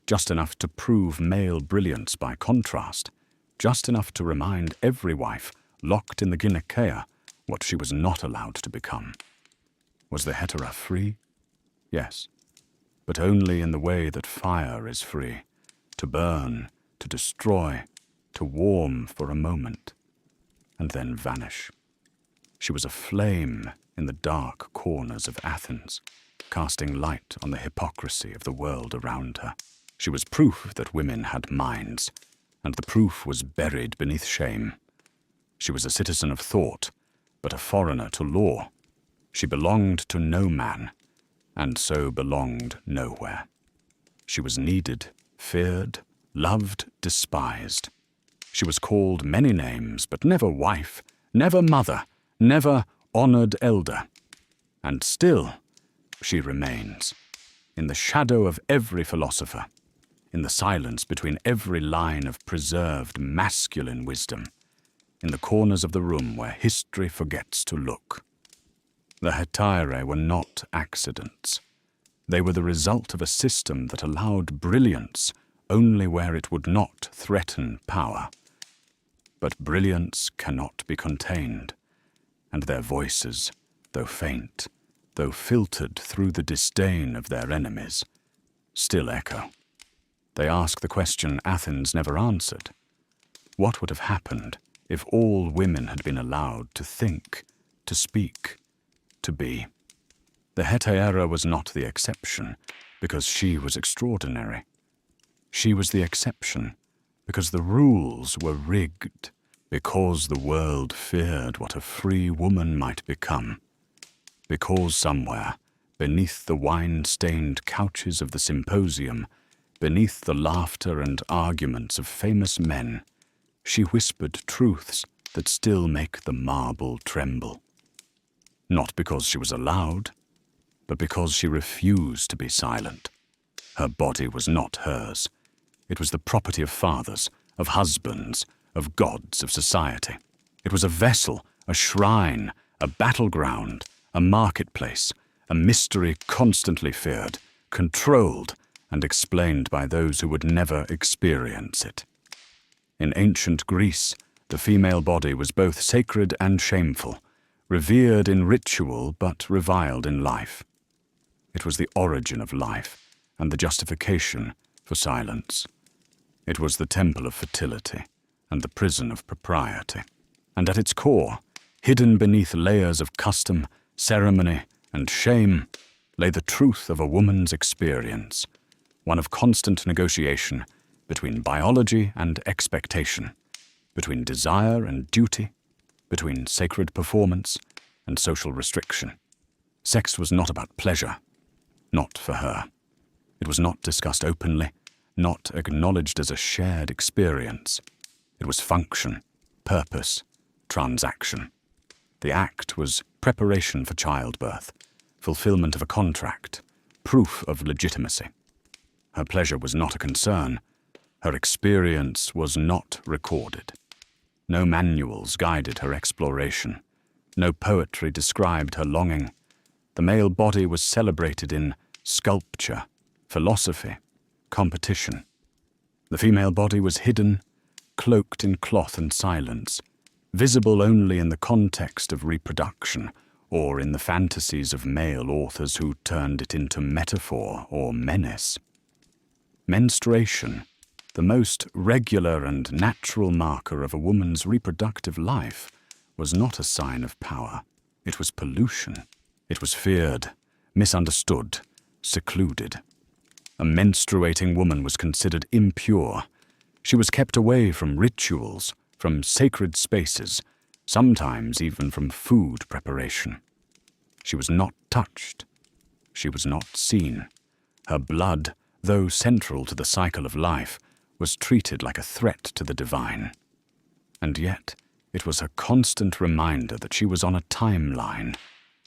Just enough to prove male brilliance by contrast. Just enough to remind every wife locked in the Gynikeia what she was not allowed to become. Was the hetera free? Yes, but only in the way that fire is free, to burn, to destroy, to warm for a moment, and then vanish. She was a flame in the dark corners of Athens, casting light on the hypocrisy of the world around her. She was proof that women had minds, and the proof was buried beneath shame. She was a citizen of thought, but a foreigner to law. She belonged to no man, and so belonged nowhere. She was needed, feared, loved, despised. She was called many names, but never wife, never mother, never honored elder. And still, she remains, in the shadow of every philosopher, in the silence between every line of preserved masculine wisdom, in the corners of the room where history forgets to look. The Hetairae were not accidents. They were the result of a system that allowed brilliance only where it would not threaten power. But brilliance cannot be contained, and their voices, though faint, though filtered through the disdain of their enemies, still echo. They ask the question Athens never answered. What would have happened if all women had been allowed to think, to speak, to be? The Hetaira was not the exception because she was extraordinary. She was the exception because the rules were rigged, because the world feared what a free woman might become, because somewhere, beneath the wine-stained couches of the symposium, beneath the laughter and arguments of famous men, she whispered truths that still make the marble tremble. Not because she was allowed, but because she refused to be silent. Her body was not hers. It was the property of fathers, of husbands, of gods, of society. It was a vessel, a shrine, a battleground, a marketplace, a mystery constantly feared, controlled, and explained by those who would never experience it. In ancient Greece, the female body was both sacred and shameful, revered in ritual but reviled in life. It was the origin of life and the justification for silence. It was the temple of fertility and the prison of propriety. And at its core, hidden beneath layers of custom, ceremony, and shame, lay the truth of a woman's experience, one of constant negotiation between biology and expectation, between desire and duty, between sacred performance and social restriction. Sex was not about pleasure, not for her. It was not discussed openly, not acknowledged as a shared experience. It was function, purpose, transaction. The act was preparation for childbirth, fulfillment of a contract, proof of legitimacy. Her pleasure was not a concern. Her experience was not recorded. No manuals guided her exploration. No poetry described her longing. The male body was celebrated in sculpture, philosophy, competition. The female body was hidden, cloaked in cloth and silence, visible only in the context of reproduction or in the fantasies of male authors who turned it into metaphor or menace. Menstruation, the most regular and natural marker of a woman's reproductive life, was not a sign of power. It was pollution. It was feared, misunderstood, secluded. A menstruating woman was considered impure. She was kept away from rituals, from sacred spaces, sometimes even from food preparation. She was not touched. She was not seen. Her blood, though central to the cycle of life, was treated like a threat to the divine. And yet, it was a constant reminder that she was on a timeline,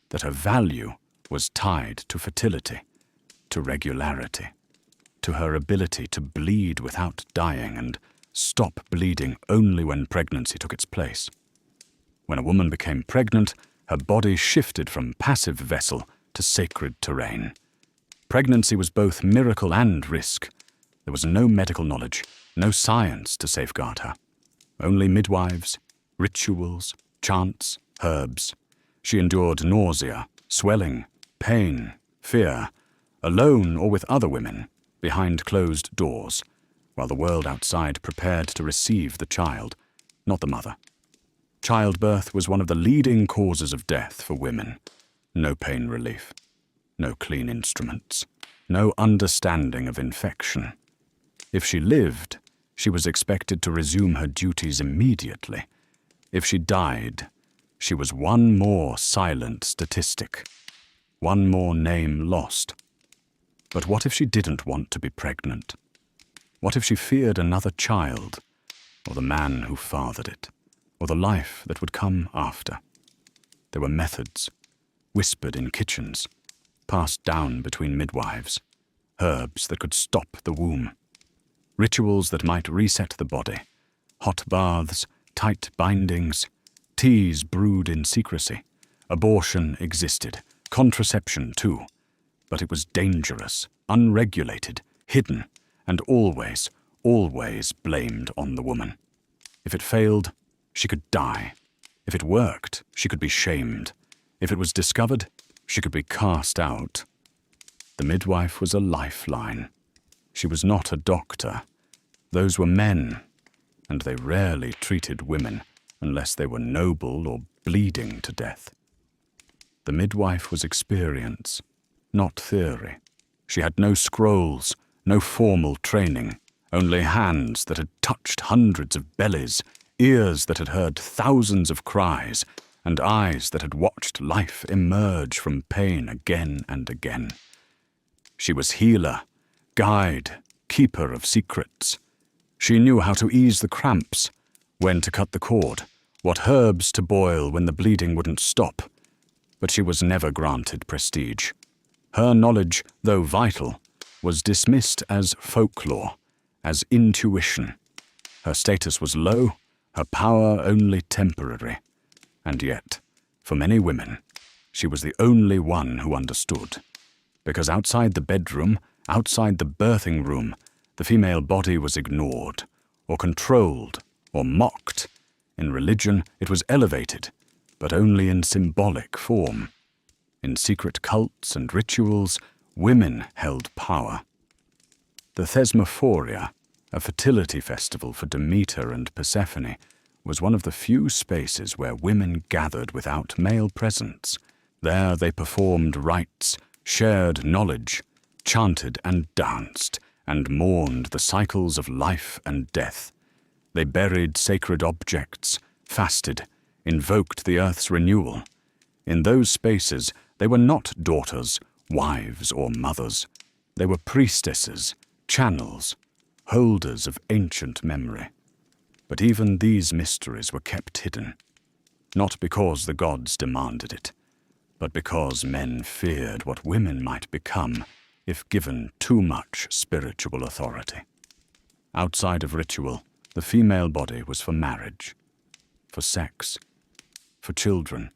that her value was tied to fertility, to regularity, to her ability to bleed without dying and stop bleeding only when pregnancy took its place. When a woman became pregnant, her body shifted from passive vessel to sacred terrain. Pregnancy was both miracle and risk. There was no medical knowledge, no science to safeguard her. Only midwives, rituals, chants, herbs. She endured nausea, swelling, pain, fear, alone or with other women, behind closed doors, while the world outside prepared to receive the child, not the mother. Childbirth was one of the leading causes of death for women, No pain relief, no clean instruments, no understanding of infection. If she lived, she was expected to resume her duties immediately. If she died, she was one more silent statistic, one more name lost. But what if she didn't want to be pregnant? What if she feared another child, or the man who fathered it, or the life that would come after? There were methods, whispered in kitchens, passed down between midwives, herbs that could stop the womb, rituals that might reset the body, hot baths, tight bindings, teas brewed in secrecy. Abortion existed, contraception too, but it was dangerous, unregulated, hidden, and always, always blamed on the woman. If it failed, she could die. If it worked, she could be shamed. If it was discovered, she could be cast out. The midwife was a lifeline. She was not a doctor. Those were men, and they rarely treated women unless they were noble or bleeding to death. The midwife was experience, not theory. She had no scrolls, no formal training, only hands that had touched hundreds of bellies, ears that had heard thousands of cries, and eyes that had watched life emerge from pain again and again. She was healer, guide, keeper of secrets. She knew how to ease the cramps, when to cut the cord, what herbs to boil when the bleeding wouldn't stop. But she was never granted prestige. Her knowledge, though vital, was dismissed as folklore, as intuition. Her status was low, her power only temporary. And yet, for many women, she was the only one who understood. Because outside the bedroom, outside the birthing room, the female body was ignored, or controlled, or mocked. In religion, it was elevated, but only in symbolic form. In secret cults and rituals, women held power. The Thesmophoria, a fertility festival for Demeter and Persephone, was one of the few spaces where women gathered without male presence. There they performed rites, shared knowledge, chanted and danced, and mourned the cycles of life and death. They buried sacred objects, fasted, invoked the earth's renewal. In those spaces, they were not daughters, wives, or mothers. They were priestesses, channels, holders of ancient memory. But even these mysteries were kept hidden, not because the gods demanded it, but because men feared what women might become if given too much spiritual authority. Outside of ritual, the female body was for marriage, for sex, for children.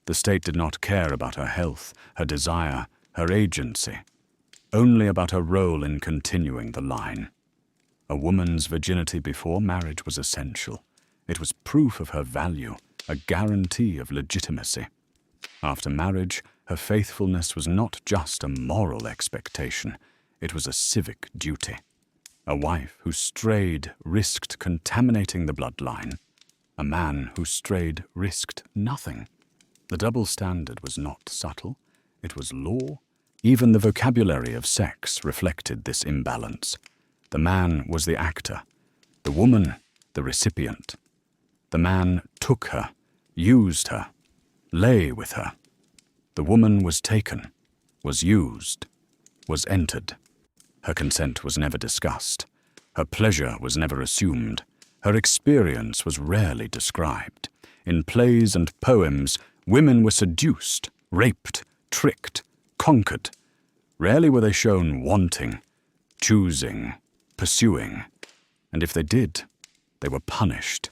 The state did not care about her health, her desire, her agency, only about her role in continuing the line. A woman's virginity before marriage was essential. It was proof of her value, a guarantee of legitimacy. After marriage, her faithfulness was not just a moral expectation, it was a civic duty. A wife who strayed risked contaminating the bloodline. A man who strayed risked nothing. The double standard was not subtle, it was law. Even the vocabulary of sex reflected this imbalance. The man was the actor, the woman the recipient. The man took her, used her, lay with her. The woman was taken, was used, was entered. Her consent was never discussed. Her pleasure was never assumed. Her experience was rarely described. In plays and poems, women were seduced, raped, tricked, conquered. Rarely were they shown wanting, choosing, pursuing, and if they did, they were punished.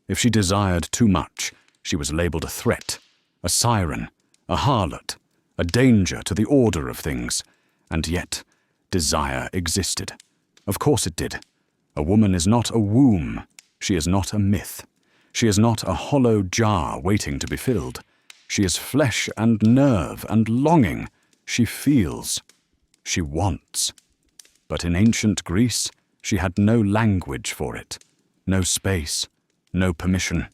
If she desired too much, she was labeled a threat, a siren, a harlot, a danger to the order of things. And yet, desire existed. Of course it did. A woman is not a womb. She is not a myth. She is not a hollow jar waiting to be filled. She is flesh and nerve and longing. She feels. She wants. But in ancient Greece, she had no language for it, no space, no permission.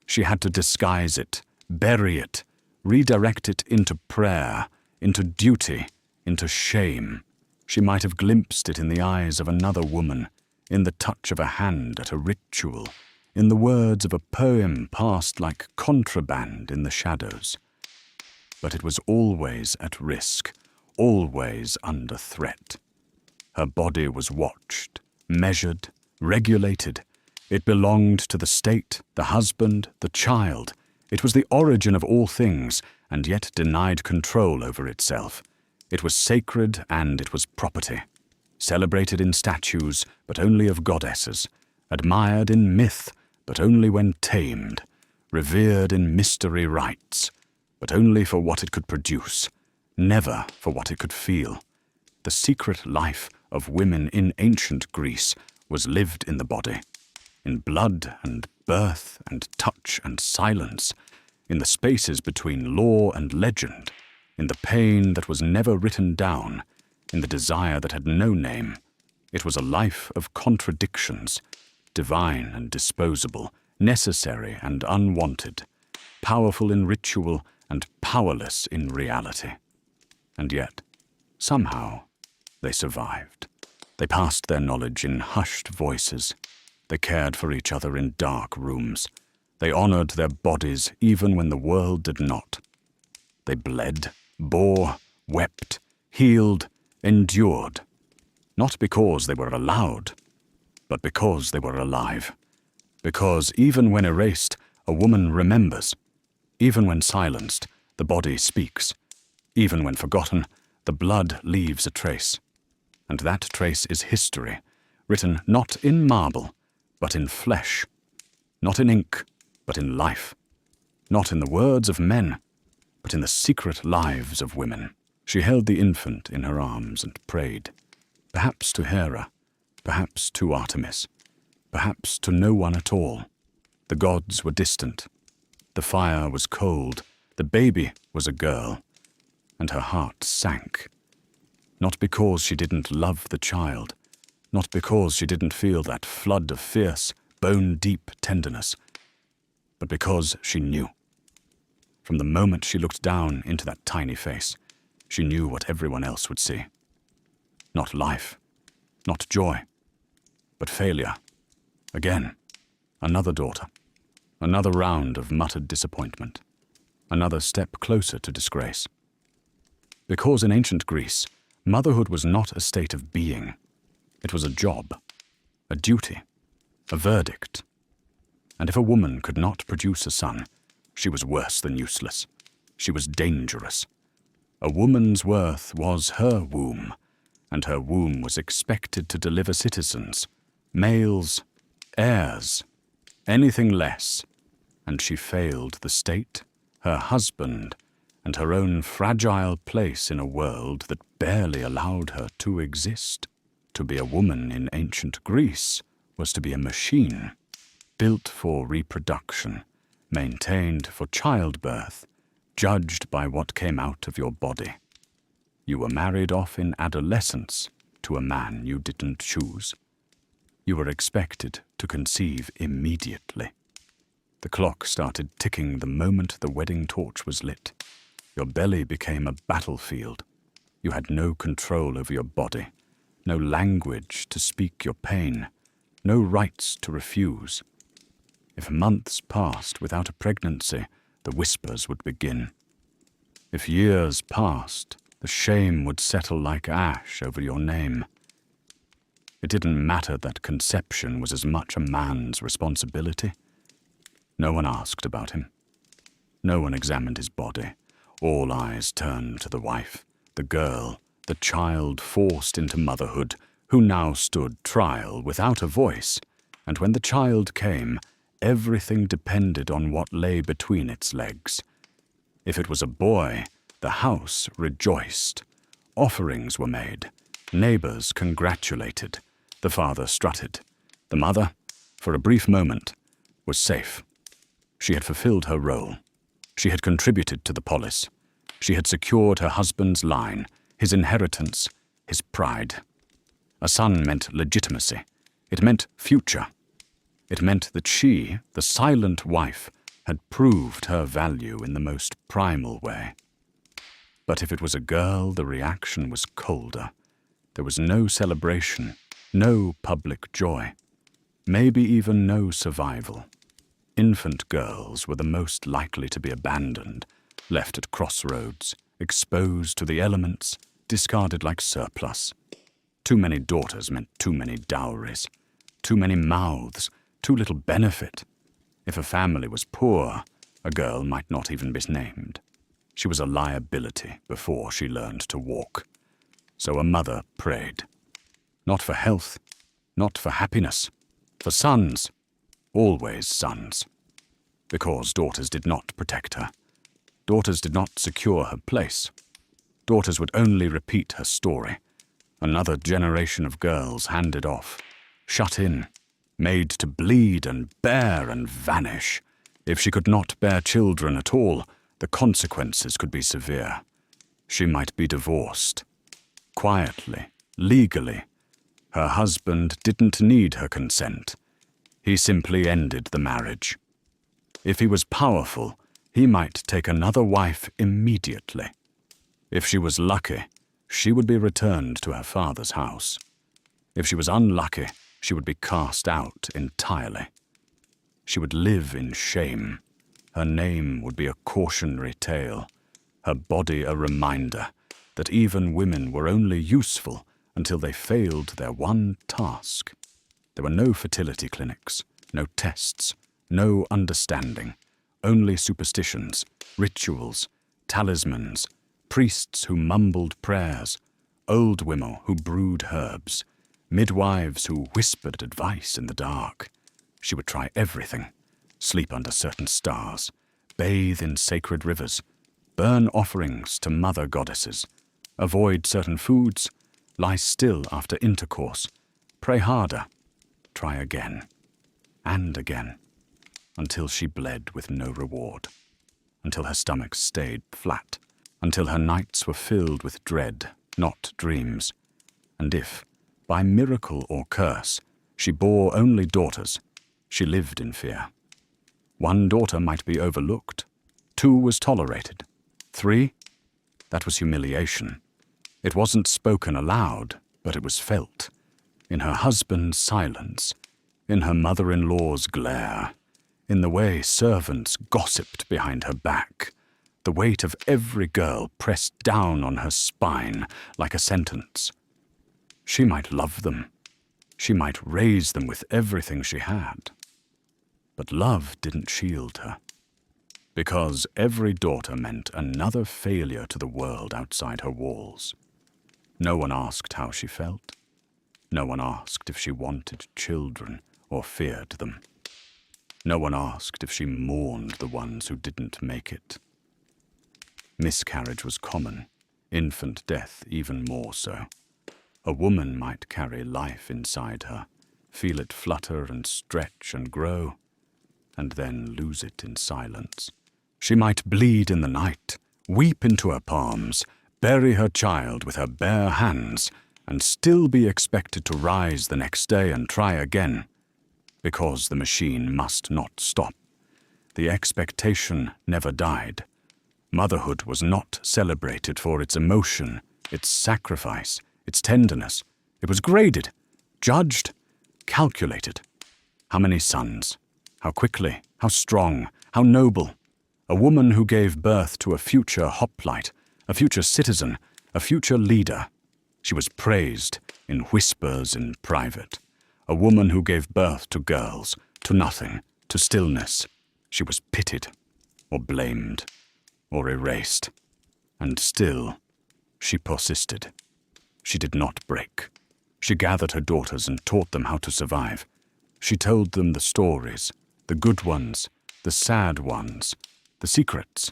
She had to disguise it, bury it, redirect it into prayer, into duty, into shame. She might have glimpsed it in the eyes of another woman, in the touch of a hand at a ritual, in the words of a poem passed like contraband in the shadows. But it was always at risk, always under threat. Her body was watched, measured, regulated. It belonged to the state, the husband, the child. It was the origin of all things, and yet denied control over itself. It was sacred and it was property. Celebrated in statues, but only of goddesses. Admired in myth, but only when tamed. Revered in mystery rites, but only for what it could produce, never for what it could feel. The secret life of women in ancient Greece was lived in the body, in blood and birth and touch and silence, in the spaces between law and legend, in the pain that was never written down, in the desire that had no name. It was a life of contradictions, divine and disposable, necessary and unwanted, powerful in ritual and powerless in reality. And yet, somehow, they survived. They passed their knowledge in hushed voices. They cared for each other in dark rooms. They honored their bodies even when the world did not. They bled, bore, wept, healed, endured, not because they were allowed, but because they were alive. Because even when erased, a woman remembers. Even when silenced, the body speaks. Even when forgotten, the blood leaves a trace. And that trace is history, written not in marble, but in flesh. Not in ink, but in life. Not in the words of men, but in the secret lives of women. She held the infant in her arms and prayed, perhaps to Hera, perhaps to Artemis, perhaps to no one at all. The gods were distant. The fire was cold. The baby was a girl. And her heart sank. Not because she didn't love the child, not because she didn't feel that flood of fierce, bone-deep tenderness, but because she knew. From the moment she looked down into that tiny face, she knew what everyone else would see. Not life, not joy, but failure. Again, another daughter, another round of muttered disappointment, another step closer to disgrace. Because in ancient Greece, motherhood was not a state of being. It was a job, a duty, a verdict. And if a woman could not produce a son, she was worse than useless. She was dangerous. A woman's worth was her womb, and her womb was expected to deliver citizens, males, heirs, anything less. And she failed the state, her husband, and her own fragile place in a world that barely allowed her to exist. To be a woman in ancient Greece was to be a machine, built for reproduction, maintained for childbirth, judged by what came out of your body. You were married off in adolescence to a man you didn't choose. You were expected to conceive immediately. The clock started ticking the moment the wedding torch was lit. Your belly became a battlefield. You had no control over your body, no language to speak your pain, no rights to refuse. If months passed without a pregnancy, the whispers would begin. If years passed, the shame would settle like ash over your name. It didn't matter that conception was as much a man's responsibility. No one asked about him. No one examined his body. All eyes turned to the wife, the girl, the child forced into motherhood, who now stood trial without a voice. And when the child came, everything depended on what lay between its legs. If it was a boy, the house rejoiced. Offerings were made. Neighbors congratulated. The father strutted. The mother, for a brief moment, was safe. She had fulfilled her role. She had contributed to the polis. She had secured her husband's line, his inheritance, his pride. A son meant legitimacy. It meant future. It meant that she, the silent wife, had proved her value in the most primal way. But if it was a girl, the reaction was colder. There was no celebration, no public joy, maybe even no survival. Infant girls were the most likely to be abandoned, left at crossroads, exposed to the elements, discarded like surplus. Too many daughters meant too many dowries, too many mouths, too little benefit. If a family was poor, a girl might not even be named. She was a liability before she learned to walk. So a mother prayed. Not for health, not for happiness, for sons, always sons. Because daughters did not protect her. Daughters did not secure her place. Daughters would only repeat her story. Another generation of girls handed off, shut in, made to bleed and bear and vanish. If she could not bear children at all, the consequences could be severe. She might be divorced. Quietly, legally. Her husband didn't need her consent. He simply ended the marriage. If he was powerful, he might take another wife immediately. If she was lucky, she would be returned to her father's house. If she was unlucky, she would be cast out entirely. She would live in shame. Her name would be a cautionary tale, her body a reminder that even women were only useful until they failed their one task. There were no fertility clinics, no tests, no understanding, only superstitions, rituals, talismans, priests who mumbled prayers, old women who brewed herbs, midwives who whispered advice in the dark. She would try everything, sleep under certain stars, bathe in sacred rivers, burn offerings to mother goddesses, avoid certain foods, lie still after intercourse, pray harder, try again, and again, until she bled with no reward, until her stomach stayed flat, until her nights were filled with dread, not dreams, and if, by miracle or curse, she bore only daughters, she lived in fear. One daughter might be overlooked, 2 was tolerated, 3, that was humiliation. It wasn't spoken aloud, but it was felt, in her husband's silence, in her mother-in-law's glare, in the way servants gossiped behind her back, the weight of every girl pressed down on her spine like a sentence. She might love them. She might raise them with everything she had. But love didn't shield her. Because every daughter meant another failure to the world outside her walls. No one asked how she felt. No one asked if she wanted children or feared them. No one asked if she mourned the ones who didn't make it. Miscarriage was common, infant death even more so. A woman might carry life inside her, feel it flutter and stretch and grow, and then lose it in silence. She might bleed in the night, weep into her palms, bury her child with her bare hands, and still be expected to rise the next day and try again, because the machine must not stop. The expectation never died. Motherhood was not celebrated for its emotion, its sacrifice, its tenderness. It was graded, judged, calculated. How many sons? How quickly? How strong? How noble? A woman who gave birth to a future hoplite, a future citizen, a future leader. She was praised in whispers in private. A woman who gave birth to girls, to nothing, to stillness. She was pitied, or blamed, or erased. And still, she persisted. She did not break. She gathered her daughters and taught them how to survive. She told them the stories, the good ones, the sad ones, the secrets.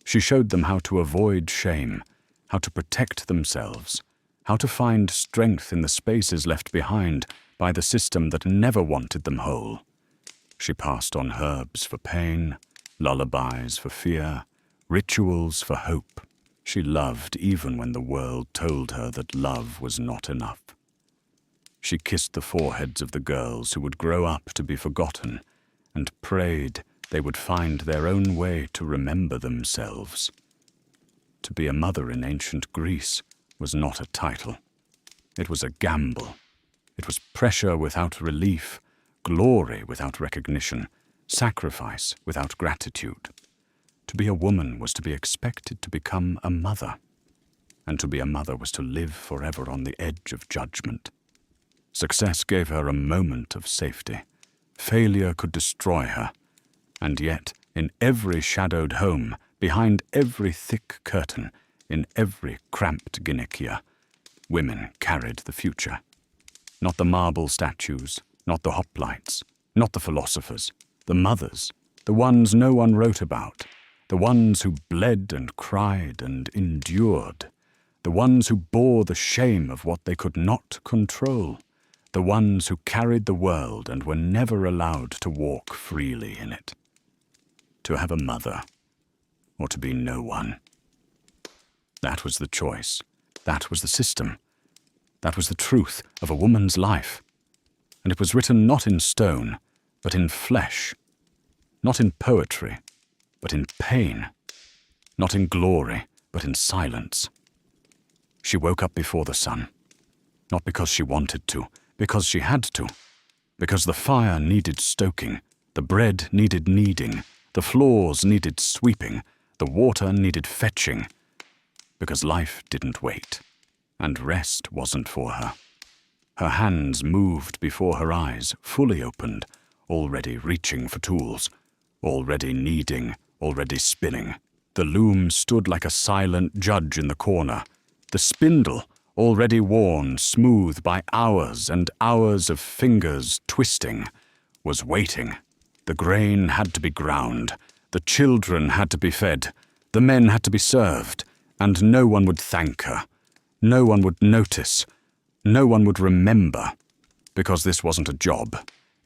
She showed them how to avoid shame, how to protect themselves, how to find strength in the spaces left behind by the system that never wanted them whole. She passed on herbs for pain, lullabies for fear, rituals for hope. She loved even when the world told her that love was not enough. She kissed the foreheads of the girls who would grow up to be forgotten and prayed they would find their own way to remember themselves. To be a mother in ancient Greece was not a title. It was a gamble. It was pressure without relief, glory without recognition, sacrifice without gratitude. To be a woman was to be expected to become a mother, and to be a mother was to live forever on the edge of judgment. Success gave her a moment of safety. Failure could destroy her, and yet, in every shadowed home, behind every thick curtain, in every cramped gynecea, women carried the future. Not the marble statues, not the hoplites, not the philosophers, the mothers, the ones no one wrote about, the ones who bled and cried and endured, the ones who bore the shame of what they could not control, the ones who carried the world and were never allowed to walk freely in it. To have a mother, or to be no one. That was the choice. That was the system. That was the truth of a woman's life. And it was written not in stone, but in flesh. Not in poetry, but in pain. Not in glory, but in silence. She woke up before the sun. Not because she wanted to, because she had to. Because the fire needed stoking, the bread needed kneading, the floors needed sweeping, the water needed fetching. Because life didn't wait, and rest wasn't for her. Her hands moved before her eyes, fully opened, already reaching for tools, already kneading, already spinning. The loom stood like a silent judge in the corner. The spindle, already worn smooth by hours and hours of fingers twisting, was waiting. The grain had to be ground, the children had to be fed, the men had to be served, and no one would thank her. No one would notice. No one would remember, because this wasn't a job.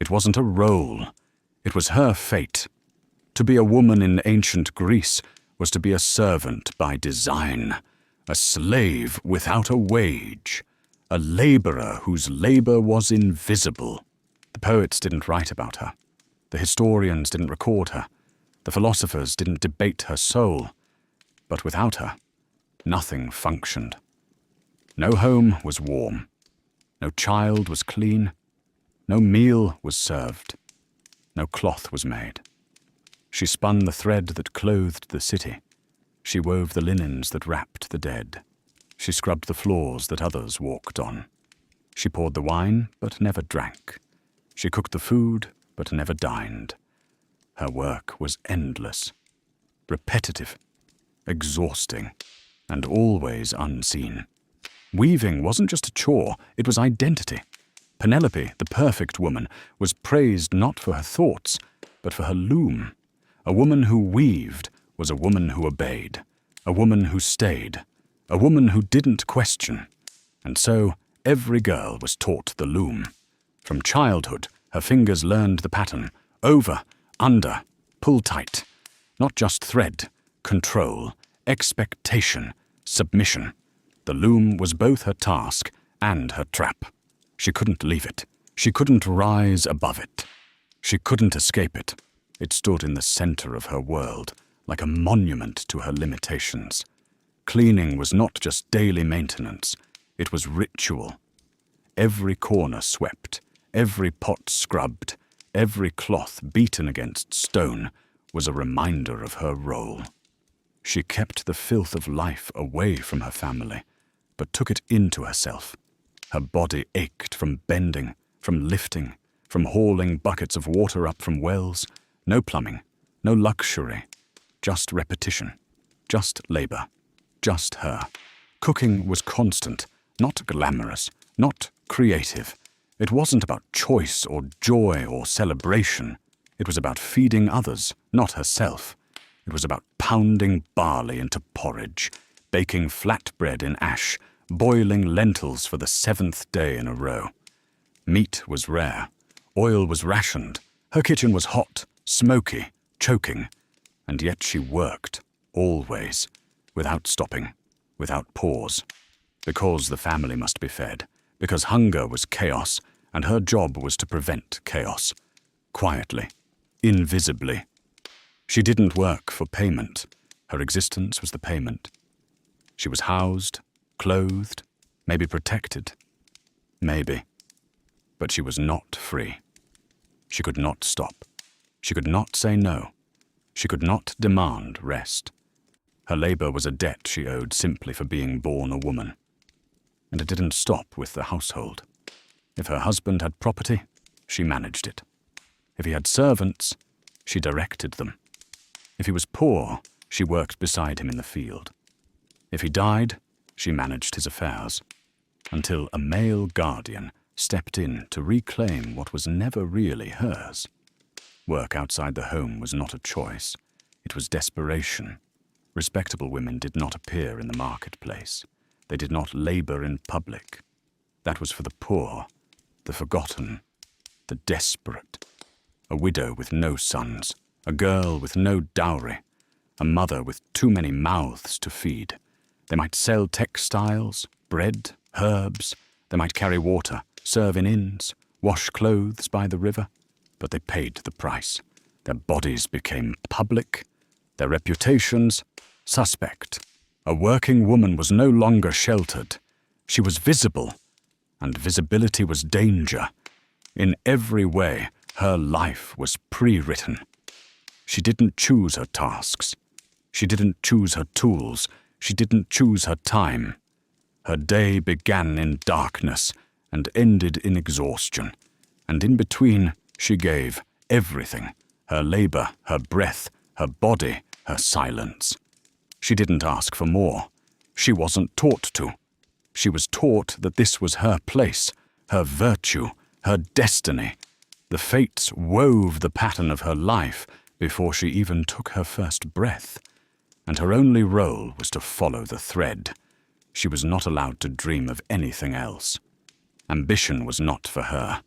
It wasn't a role. It was her fate. To be a woman in ancient Greece was to be a servant by design, a slave without a wage, a laborer whose labor was invisible. The poets didn't write about her. The historians didn't record her. The philosophers didn't debate her soul. But without her, nothing functioned. No home was warm. No child was clean. No meal was served. No cloth was made. She spun the thread that clothed the city. She wove the linens that wrapped the dead. She scrubbed the floors that others walked on. She poured the wine, but never drank. She cooked the food, but never dined. Her work was endless, repetitive, exhausting, and always unseen. Weaving wasn't just a chore, it was identity. Penelope, the perfect woman, was praised not for her thoughts, but for her loom. A woman who weaved was a woman who obeyed, a woman who stayed, a woman who didn't question. And so every girl was taught the loom. From childhood, her fingers learned the pattern, over, under, pull tight. Not just thread, control, expectation, submission. The loom was both her task and her trap. She couldn't leave it. She couldn't rise above it. She couldn't escape it. It stood in the center of her world, like a monument to her limitations. Cleaning was not just daily maintenance. It was ritual. Every corner swept, every pot scrubbed, every cloth beaten against stone was a reminder of her role. She kept the filth of life away from her family, but took it into herself. Her body ached from bending, from lifting, from hauling buckets of water up from wells. No plumbing, no luxury, just repetition, just labor, just her. Cooking was constant, not glamorous, not creative. It wasn't about choice or joy or celebration. It was about feeding others, not herself. It was about pounding barley into porridge, baking flatbread in ash, boiling lentils for the 7th day in a row. Meat was rare. Oil was rationed. Her kitchen was hot, smoky, choking. And yet she worked, always, without stopping, without pause. Because the family must be fed. Because hunger was chaos, and her job was to prevent chaos. Quietly, invisibly, She didn't work for payment. Her existence was the payment. She was housed, clothed, maybe protected. Maybe. But she was not free. She could not stop. She could not say no. She could not demand rest. Her labor was a debt she owed simply for being born a woman. And it didn't stop with the household. If her husband had property, she managed it. If he had servants, she directed them. If he was poor, she worked beside him in the field. If he died, she managed his affairs, until a male guardian stepped in to reclaim what was never really hers. Work outside the home was not a choice. It was desperation. Respectable women did not appear in the marketplace. They did not labor in public. That was for the poor, the forgotten, the desperate. A widow with no sons, a girl with no dowry, a mother with too many mouths to feed. They might sell textiles, bread, herbs. They might carry water, serve in inns, wash clothes by the river. But they paid the price. Their bodies became public, their reputations suspect. A working woman was no longer sheltered. She was visible, and visibility was danger. In every way, her life was pre-written. She didn't choose her tasks. She didn't choose her tools. She didn't choose her time. Her day began in darkness and ended in exhaustion. And in between, she gave everything: her labor, her breath, her body, her silence. She didn't ask for more. She wasn't taught to. She was taught that this was her place, her virtue, her destiny. The fates wove the pattern of her life before she even took her first breath, and her only role was to follow the thread. She was not allowed to dream of anything else. Ambition was not for her.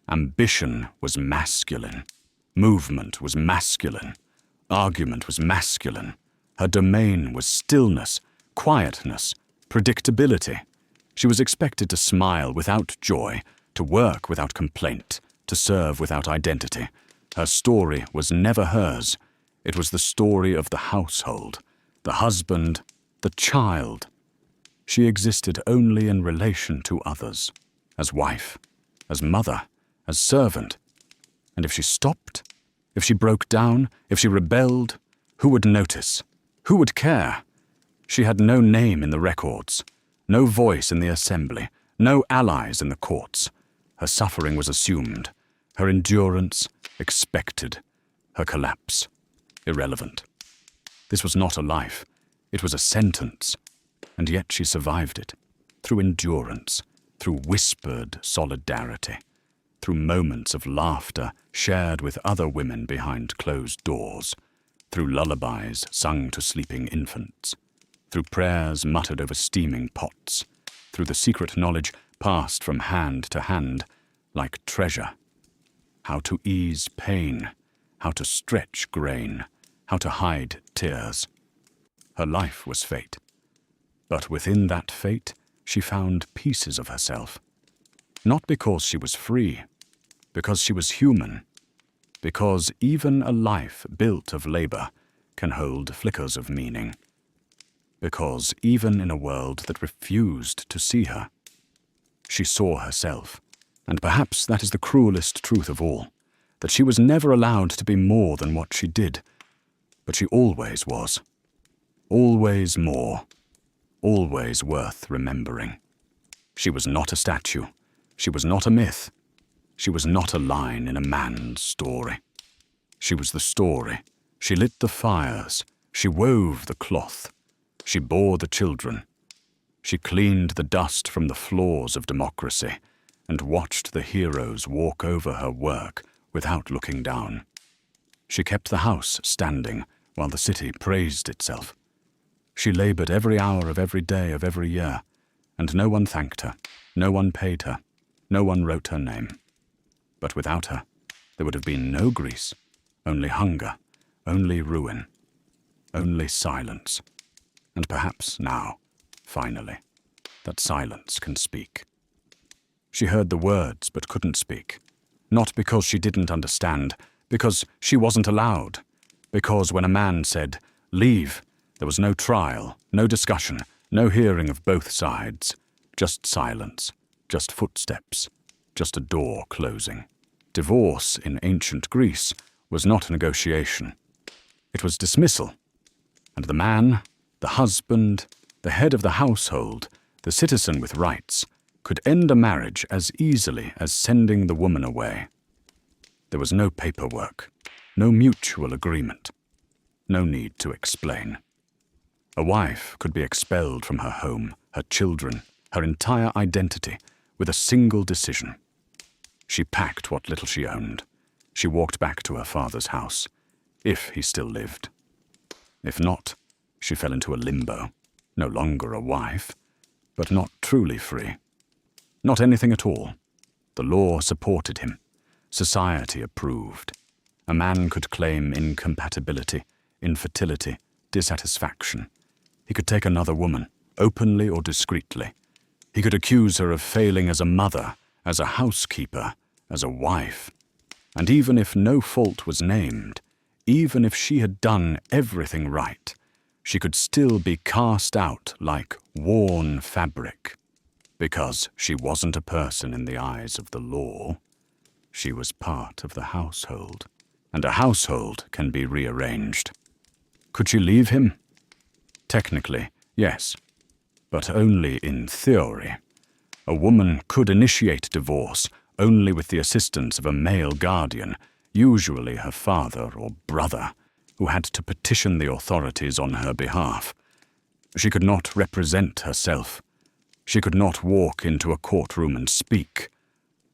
Ambition was masculine. Movement was masculine. Argument was masculine. Her domain was stillness, quietness, predictability. She was expected to smile without joy, to work without complaint, to serve without identity. Her story was never hers. It was the story of the household, the husband, the child. She existed only in relation to others, as wife, as mother, as servant. And if she stopped, if she broke down, if she rebelled, who would notice? Who would care? She had no name in the records, no voice in the assembly, no allies in the courts. Her suffering was assumed, her endurance expected, her collapse irrelevant. This was not a life, it was a sentence, and yet she survived it, through endurance, through whispered solidarity, through moments of laughter shared with other women behind closed doors, through lullabies sung to sleeping infants, through prayers muttered over steaming pots, through the secret knowledge passed from hand to hand like treasure. How to ease pain, how to stretch grain, how to hide tears. Her life was fate. But within that fate, she found pieces of herself. Not because she was free, because she was human, because even a life built of labor can hold flickers of meaning, because even in a world that refused to see her, she saw herself. And perhaps that is the cruelest truth of all, that she was never allowed to be more than what she did, but she always was. Always more. Always worth remembering. She was not a statue. She was not a myth. She was not a line in a man's story. She was the story. She lit the fires. She wove the cloth. She bore the children. She cleaned the dust from the floors of democracy and watched the heroes walk over her work without looking down. She kept the house standing while the city praised itself. She labored every hour of every day of every year, and no one thanked her, no one paid her, no one wrote her name. But without her, there would have been no Greece, only hunger, only ruin, only silence. And perhaps now, finally, that silence can speak. She heard the words but couldn't speak, not because she didn't understand, because she wasn't allowed. Because when a man said, "Leave," there was no trial, no discussion, no hearing of both sides, just silence, just footsteps, just a door closing. Divorce in ancient Greece was not negotiation. It was dismissal. And the man, the husband, the head of the household, the citizen with rights, could end a marriage as easily as sending the woman away. There was no paperwork, no mutual agreement, no need to explain. A wife could be expelled from her home, her children, her entire identity, with a single decision. She packed what little she owned. She walked back to her father's house, if he still lived. If not, she fell into a limbo, no longer a wife, but not truly free. Not anything at all. The law supported him. Society approved. A man could claim incompatibility, infertility, dissatisfaction. He could take another woman, openly or discreetly. He could accuse her of failing as a mother, as a housekeeper, as a wife. And even if no fault was named, even if she had done everything right, she could still be cast out like worn fabric. Because she wasn't a person in the eyes of the law. She was part of the household. And a household can be rearranged. Could she leave him? Technically, yes. But only in theory. A woman could initiate divorce only with the assistance of a male guardian, usually her father or brother, who had to petition the authorities on her behalf. She could not represent herself. She could not walk into a courtroom and speak.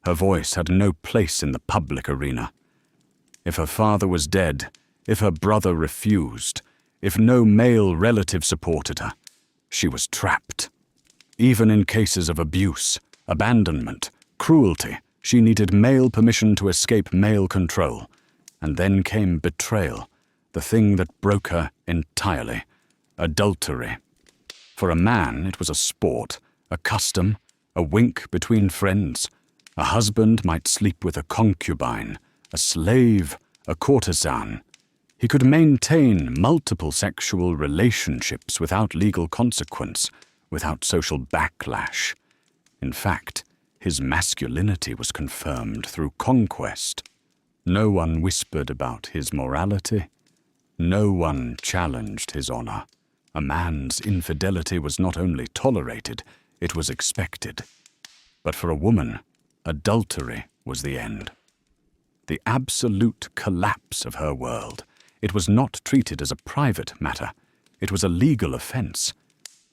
Her voice had no place in the public arena. If her father was dead, if her brother refused, if no male relative supported her, she was trapped. Even in cases of abuse, abandonment, cruelty, she needed male permission to escape male control. And then came betrayal, the thing that broke her entirely, adultery. For a man, it was a sport, a custom, a wink between friends. A husband might sleep with a concubine, a slave, a courtesan. He could maintain multiple sexual relationships without legal consequence, without social backlash. In fact, his masculinity was confirmed through conquest. No one whispered about his morality. No one challenged his honor. A man's infidelity was not only tolerated, it was expected. But for a woman, adultery was the end. The absolute collapse of her world. It was not treated as a private matter. It was a legal offense.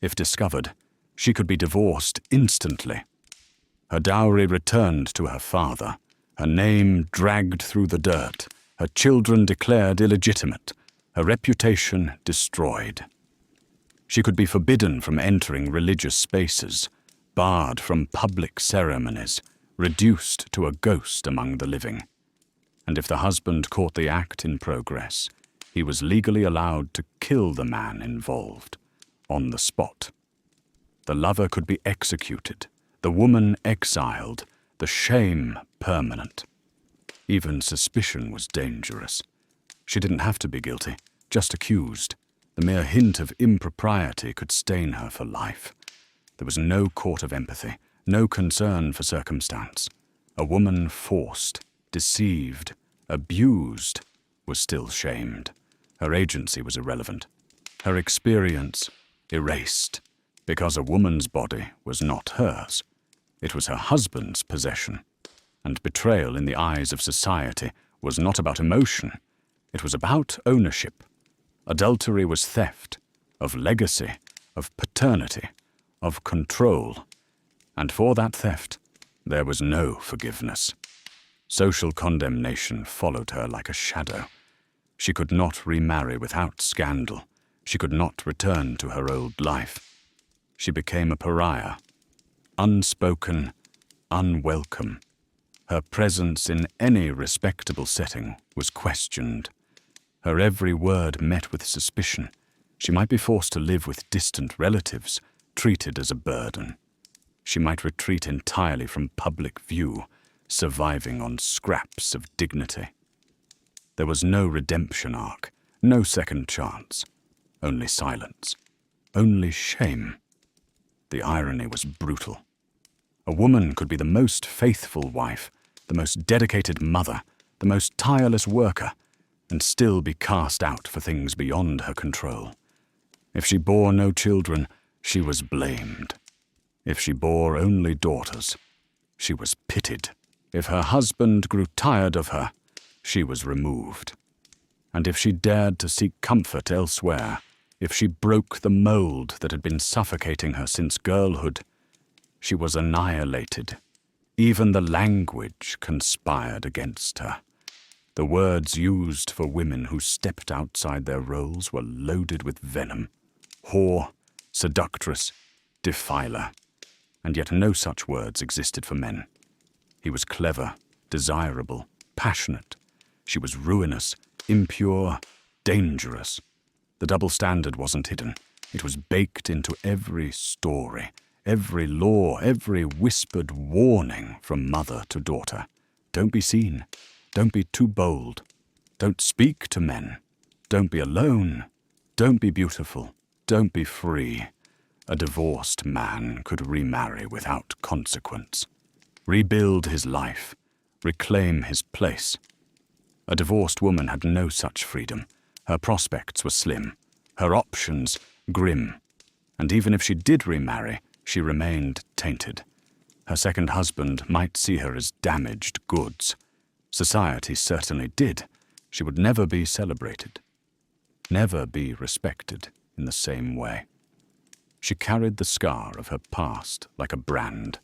If discovered, she could be divorced instantly. Her dowry returned to her father, her name dragged through the dirt, her children declared illegitimate, her reputation destroyed. She could be forbidden from entering religious spaces, barred from public ceremonies, reduced to a ghost among the living. And if the husband caught the act in progress, he was legally allowed to kill the man involved, on the spot. The lover could be executed, the woman exiled, the shame permanent. Even suspicion was dangerous. She didn't have to be guilty, just accused. The mere hint of impropriety could stain her for life. There was no court of empathy, no concern for circumstance. A woman forced, deceived, abused, was still shamed. Her agency was irrelevant. Her experience erased, because a woman's body was not hers. It was her husband's possession. And betrayal in the eyes of society was not about emotion. It was about ownership. Adultery was theft, of legacy, of paternity, of control. And for that theft, there was no forgiveness. Social condemnation followed her like a shadow. She could not remarry without scandal. She could not return to her old life. She became a pariah, unspoken, unwelcome. Her presence in any respectable setting was questioned. Her every word met with suspicion. She might be forced to live with distant relatives, treated as a burden. She might retreat entirely from public view, surviving on scraps of dignity. There was no redemption arc, No second chance. Only silence. Only shame. The irony was brutal. A woman could be the most faithful wife, the most dedicated mother, the most tireless worker, and still be cast out for things beyond her control. If she bore no children, she was blamed. If she bore only daughters, she was pitied. If her husband grew tired of her, she was removed. And if she dared to seek comfort elsewhere, if she broke the mold that had been suffocating her since girlhood, she was annihilated. Even the language conspired against her. The words used for women who stepped outside their roles were loaded with venom. Whore, seductress, defiler. And yet no such words existed for men. He was clever, desirable, passionate. She was ruinous, impure, dangerous. The double standard wasn't hidden. It was baked into every story, every law, every whispered warning from mother to daughter. Don't be seen. Don't be too bold. Don't speak to men. Don't be alone. Don't be beautiful. Don't be free. A divorced man could remarry without consequence. Rebuild his life. Reclaim his place. A divorced woman had no such freedom. Her prospects were slim. Her options grim. And even if she did remarry, she remained tainted. Her second husband might see her as damaged goods. Society certainly did. She would never be celebrated. Never be respected in the same way. She carried the scar of her past like a brand.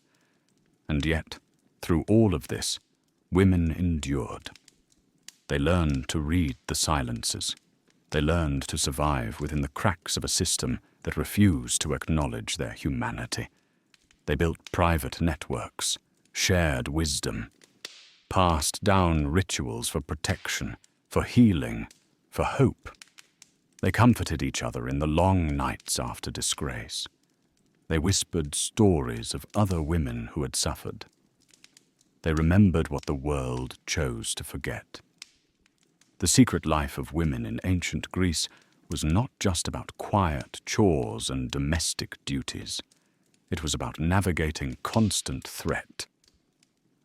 And yet, through all of this, women endured. They learned to read the silences. They learned to survive within the cracks of a system that refused to acknowledge their humanity. They built private networks, shared wisdom, passed down rituals for protection, for healing, for hope. They comforted each other in the long nights after disgrace. They whispered stories of other women who had suffered. They remembered what the world chose to forget. The secret life of women in ancient Greece was not just about quiet chores and domestic duties. It was about navigating constant threat,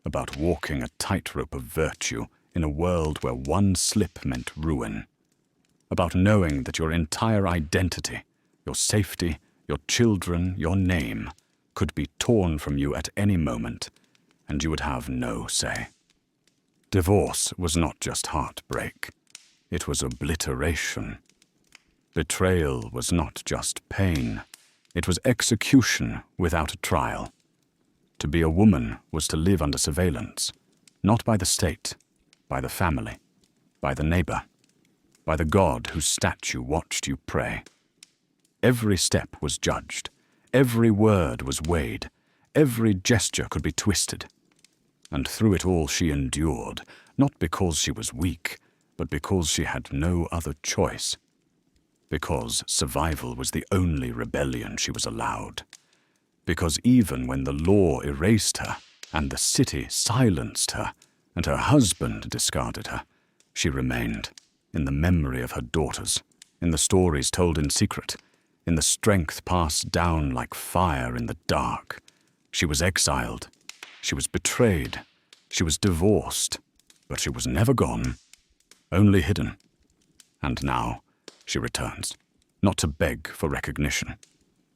about walking a tightrope of virtue in a world where one slip meant ruin, about knowing that your entire identity, your safety, your children, your name, could be torn from you at any moment, and you would have no say. Divorce was not just heartbreak. It was obliteration. Betrayal was not just pain. It was execution without a trial. To be a woman was to live under surveillance, not by the state, by the family, by the neighbor, by the God whose statue watched you pray. Every step was judged. Every word was weighed. Every gesture could be twisted. And through it all she endured, not because she was weak, but because she had no other choice. Because survival was the only rebellion she was allowed. Because even when the law erased her, and the city silenced her, and her husband discarded her, she remained, in the memory of her daughters, in the stories told in secret, in the strength passed down like fire in the dark. She was exiled. She was betrayed. She was divorced. But she was never gone, only hidden. And now she returns, not to beg for recognition,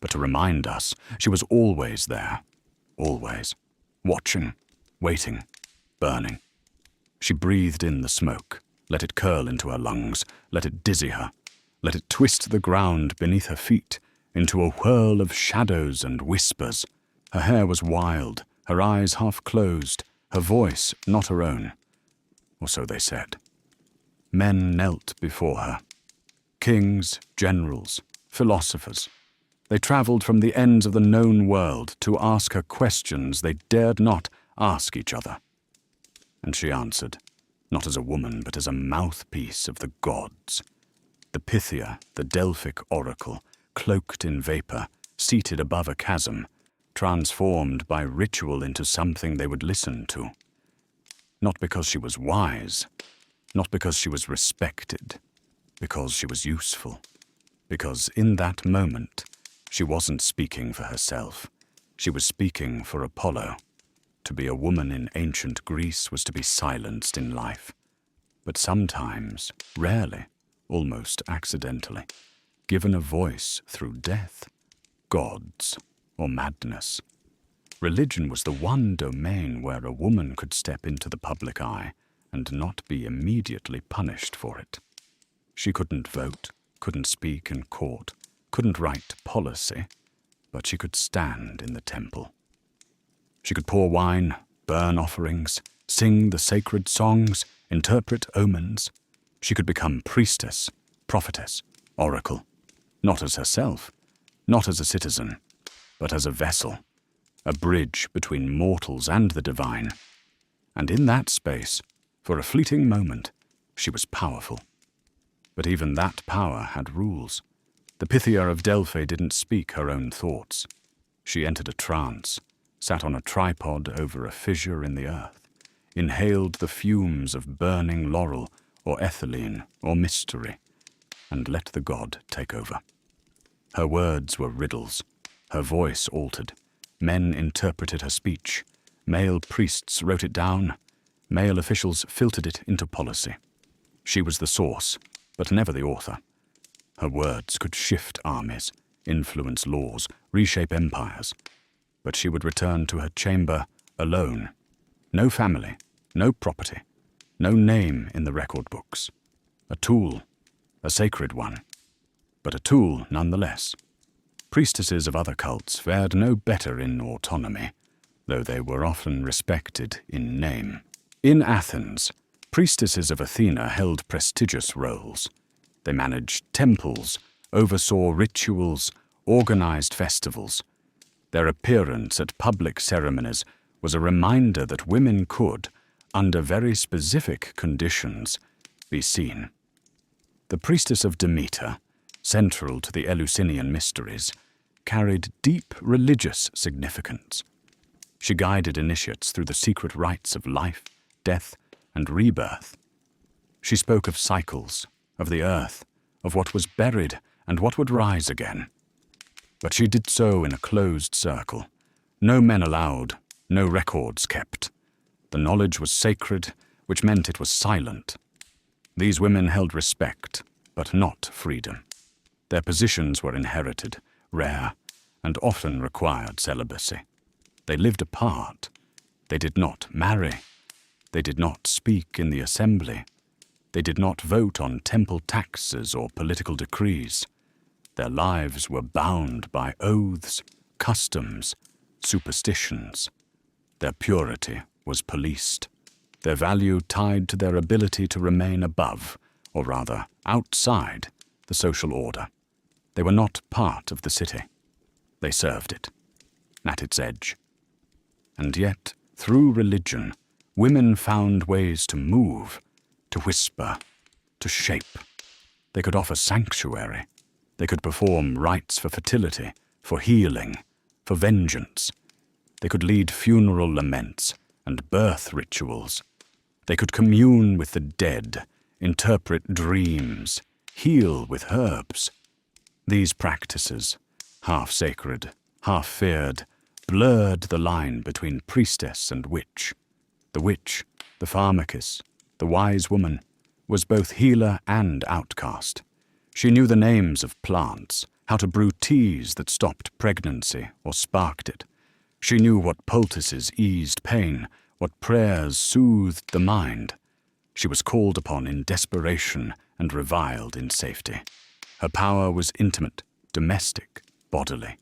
but to remind us she was always there, always, watching, waiting, burning. She breathed in the smoke, let it curl into her lungs, let it dizzy her, let it twist the ground beneath her feet into a whirl of shadows and whispers. Her hair was wild, her eyes half closed, her voice not her own. Or so they said. Men knelt before her. Kings, generals, philosophers. They travelled from the ends of the known world to ask her questions they dared not ask each other. And she answered, not as a woman, but as a mouthpiece of the gods. The Pythia, the Delphic oracle, cloaked in vapour, seated above a chasm, transformed by ritual into something they would listen to. Not because she was wise, not because she was respected, because she was useful, because in that moment she wasn't speaking for herself, she was speaking for Apollo. To be a woman in ancient Greece was to be silenced in life, but sometimes, rarely, almost accidentally, given a voice through death, gods, or madness. Religion was the one domain where a woman could step into the public eye and not be immediately punished for it. She couldn't vote, couldn't speak in court, couldn't write policy, but she could stand in the temple. She could pour wine, burn offerings, sing the sacred songs, interpret omens. She could become priestess, prophetess, oracle, not as herself, not as a citizen, but as a vessel, a bridge between mortals and the divine. And in that space, for a fleeting moment, she was powerful. But even that power had rules. The Pythia of Delphi didn't speak her own thoughts. She entered a trance, sat on a tripod over a fissure in the earth, inhaled the fumes of burning laurel or ethylene or mystery, and let the god take over. Her words were riddles. Her voice altered. Men interpreted her speech. Male priests wrote it down. Male officials filtered it into policy. She was the source, but never the author. Her words could shift armies, influence laws, reshape empires. But she would return to her chamber alone. No family, no property, no name in the record books. A tool, a sacred one, but a tool nonetheless. Priestesses of other cults fared no better in autonomy, though they were often respected in name. In Athens, priestesses of Athena held prestigious roles. They managed temples, oversaw rituals, organized festivals. Their appearance at public ceremonies was a reminder that women could, under very specific conditions, be seen. The priestess of Demeter, central to the Eleusinian mysteries, carried deep religious significance. She guided initiates through the secret rites of life, death, and rebirth. She spoke of cycles, of the earth, of what was buried and what would rise again. But she did so in a closed circle. No men allowed, no records kept. The knowledge was sacred, which meant it was silent. These women held respect, but not freedom. Their positions were inherited, rare, and often required celibacy. They lived apart. They did not marry. They did not speak in the assembly. They did not vote on temple taxes or political decrees. Their lives were bound by oaths, customs, superstitions. Their purity was policed. Their value tied to their ability to remain above, or rather outside, the social order. They were not part of the city. They served it, at its edge. And yet, through religion, women found ways to move, to whisper, to shape. They could offer sanctuary. They could perform rites for fertility, for healing, for vengeance. They could lead funeral laments and birth rituals. They could commune with the dead, interpret dreams, heal with herbs. These practices, half sacred, half feared, blurred the line between priestess and witch. The witch, the pharmacist, the wise woman, was both healer and outcast. She knew the names of plants, how to brew teas that stopped pregnancy or sparked it. She knew what poultices eased pain, what prayers soothed the mind. She was called upon in desperation and reviled in safety. Her power was intimate, domestic, bodily,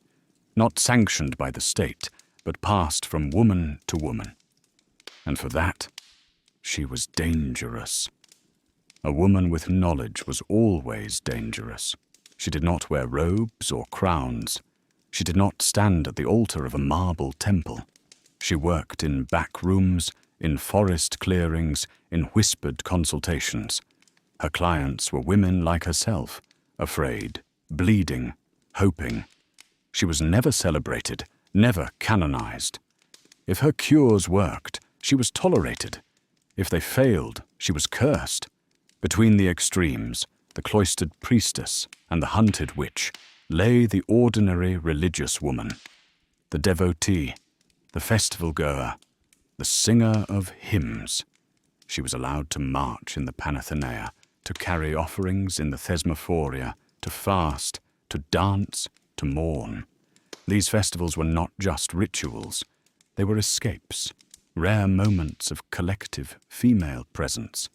not sanctioned by the state, but passed from woman to woman. And for that, she was dangerous. A woman with knowledge was always dangerous. She did not wear robes or crowns. She did not stand at the altar of a marble temple. She worked in back rooms, in forest clearings, in whispered consultations. Her clients were women like herself, afraid, bleeding, hoping. She was never celebrated, never canonized. If her cures worked, she was tolerated. If they failed, she was cursed. Between the extremes, the cloistered priestess and the hunted witch, lay the ordinary religious woman, the devotee, the festival-goer, the singer of hymns. She was allowed to march in the Panathenaea, to carry offerings in the Thesmophoria, to fast, to dance, to mourn. These festivals were not just rituals. They were escapes, rare moments of collective female presence,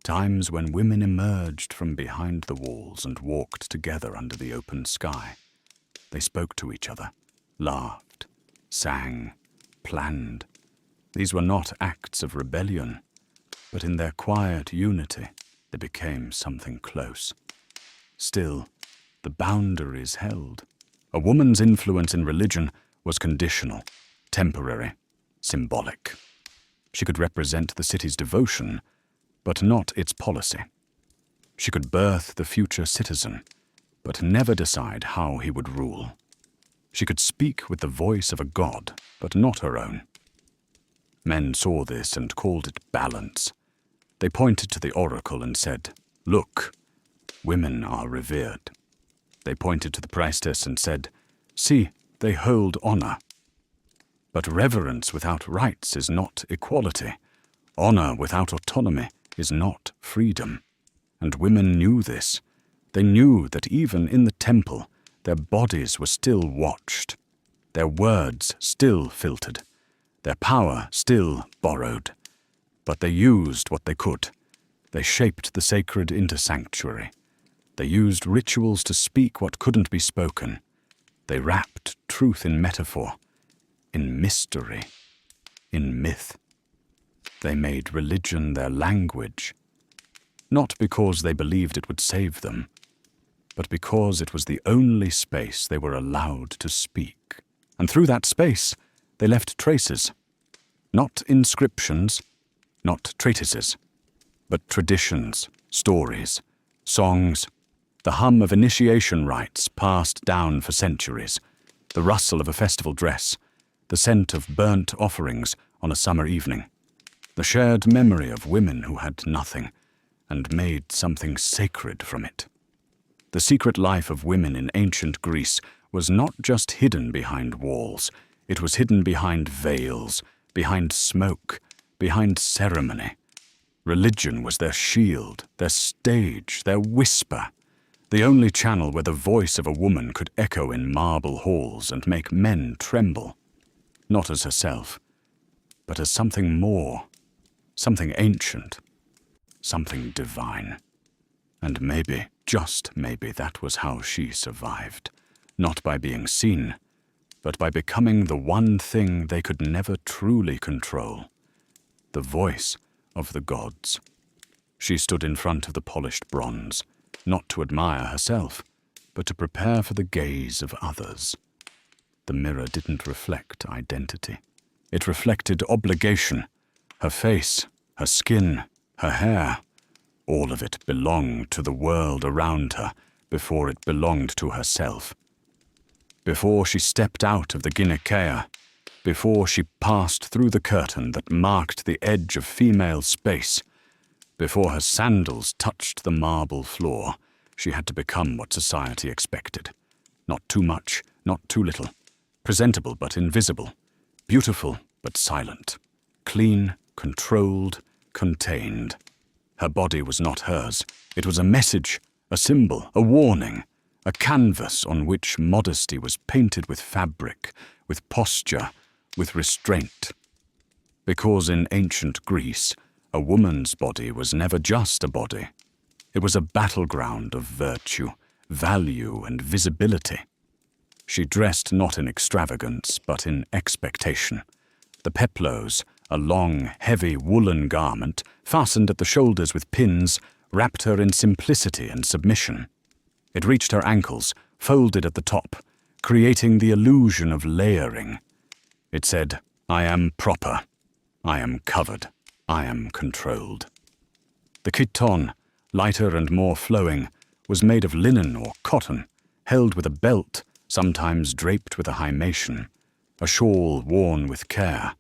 times when women emerged from behind the walls and walked together under the open sky. They spoke to each other, laughed, sang, planned. These were not acts of rebellion, but in their quiet unity they became something close. Still, the boundaries held. A woman's influence in religion was conditional, temporary, symbolic. She could represent the city's devotion, but not its policy. She could birth the future citizen, but never decide how he would rule. She could speak with the voice of a god, but not her own. Men saw this and called it balance. They pointed to the oracle and said, "Look, women are revered." They pointed to the priestess and said, "See, they hold honor." But reverence without rights is not equality. Honor without autonomy is not freedom. And women knew this. They knew that even in the temple, their bodies were still watched, their words still filtered, their power still borrowed. But they used what they could. They shaped the sacred into sanctuary. They used rituals to speak what couldn't be spoken. They wrapped truth in metaphor, in mystery, in myth. They made religion their language, not because they believed it would save them, but because it was the only space they were allowed to speak. And through that space, they left traces, not inscriptions, not treatises, but traditions, stories, songs, the hum of initiation rites passed down for centuries, the rustle of a festival dress, the scent of burnt offerings on a summer evening, the shared memory of women who had nothing and made something sacred from it. The secret life of women in ancient Greece was not just hidden behind walls, it was hidden behind veils, behind smoke, behind ceremony. Religion was their shield, their stage, their whisper, the only channel where the voice of a woman could echo in marble halls and make men tremble, not as herself, but as something more, something ancient, something divine. And maybe, just maybe, that was how she survived, not by being seen, but by becoming the one thing they could never truly control, the voice of the gods. She stood in front of the polished bronze, not to admire herself, but to prepare for the gaze of others. The mirror didn't reflect identity. It reflected obligation. Her face, her skin, her hair, all of it belonged to the world around her before it belonged to herself. Before she stepped out of the Gynikeia, before she passed through the curtain that marked the edge of female space, before her sandals touched the marble floor, she had to become what society expected. Not too much, not too little. Presentable but invisible. Beautiful but silent. Clean, controlled, contained. Her body was not hers. It was a message, a symbol, a warning, a canvas on which modesty was painted with fabric, with posture, with restraint. Because in ancient Greece, a woman's body was never just a body. It was a battleground of virtue, value, and visibility. She dressed not in extravagance, but in expectation. The peplos, a long, heavy woolen garment, fastened at the shoulders with pins, wrapped her in simplicity and submission. It reached her ankles, folded at the top, creating the illusion of layering. It said, "I am proper, I am covered, I am controlled." The chiton, lighter and more flowing, was made of linen or cotton, held with a belt, sometimes draped with a hymation, a shawl worn with care,